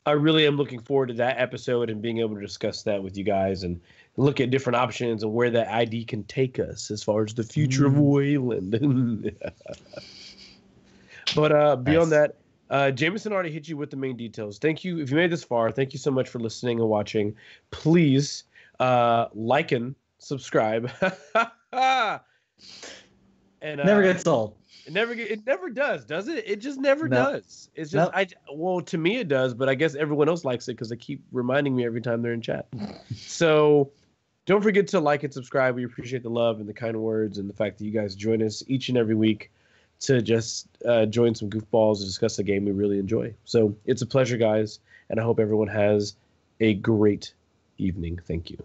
I really am looking forward to that episode and being able to discuss that with you guys and look at different options and where that ID can take us as far as the future of Wayland. But beyond that, Jameson already hit you with the main details. Thank you. If you made it this far, thank you so much for listening and watching. Please like and subscribe. And never gets old. It never does it? It just never does. It's just to me it does, but I guess everyone else likes it because they keep reminding me every time they're in chat. So don't forget to like and subscribe. We appreciate the love and the kind words and the fact that you guys join us each and every week to just join some goofballs and discuss a game we really enjoy. So it's a pleasure, guys, and I hope everyone has a great evening. Thank you.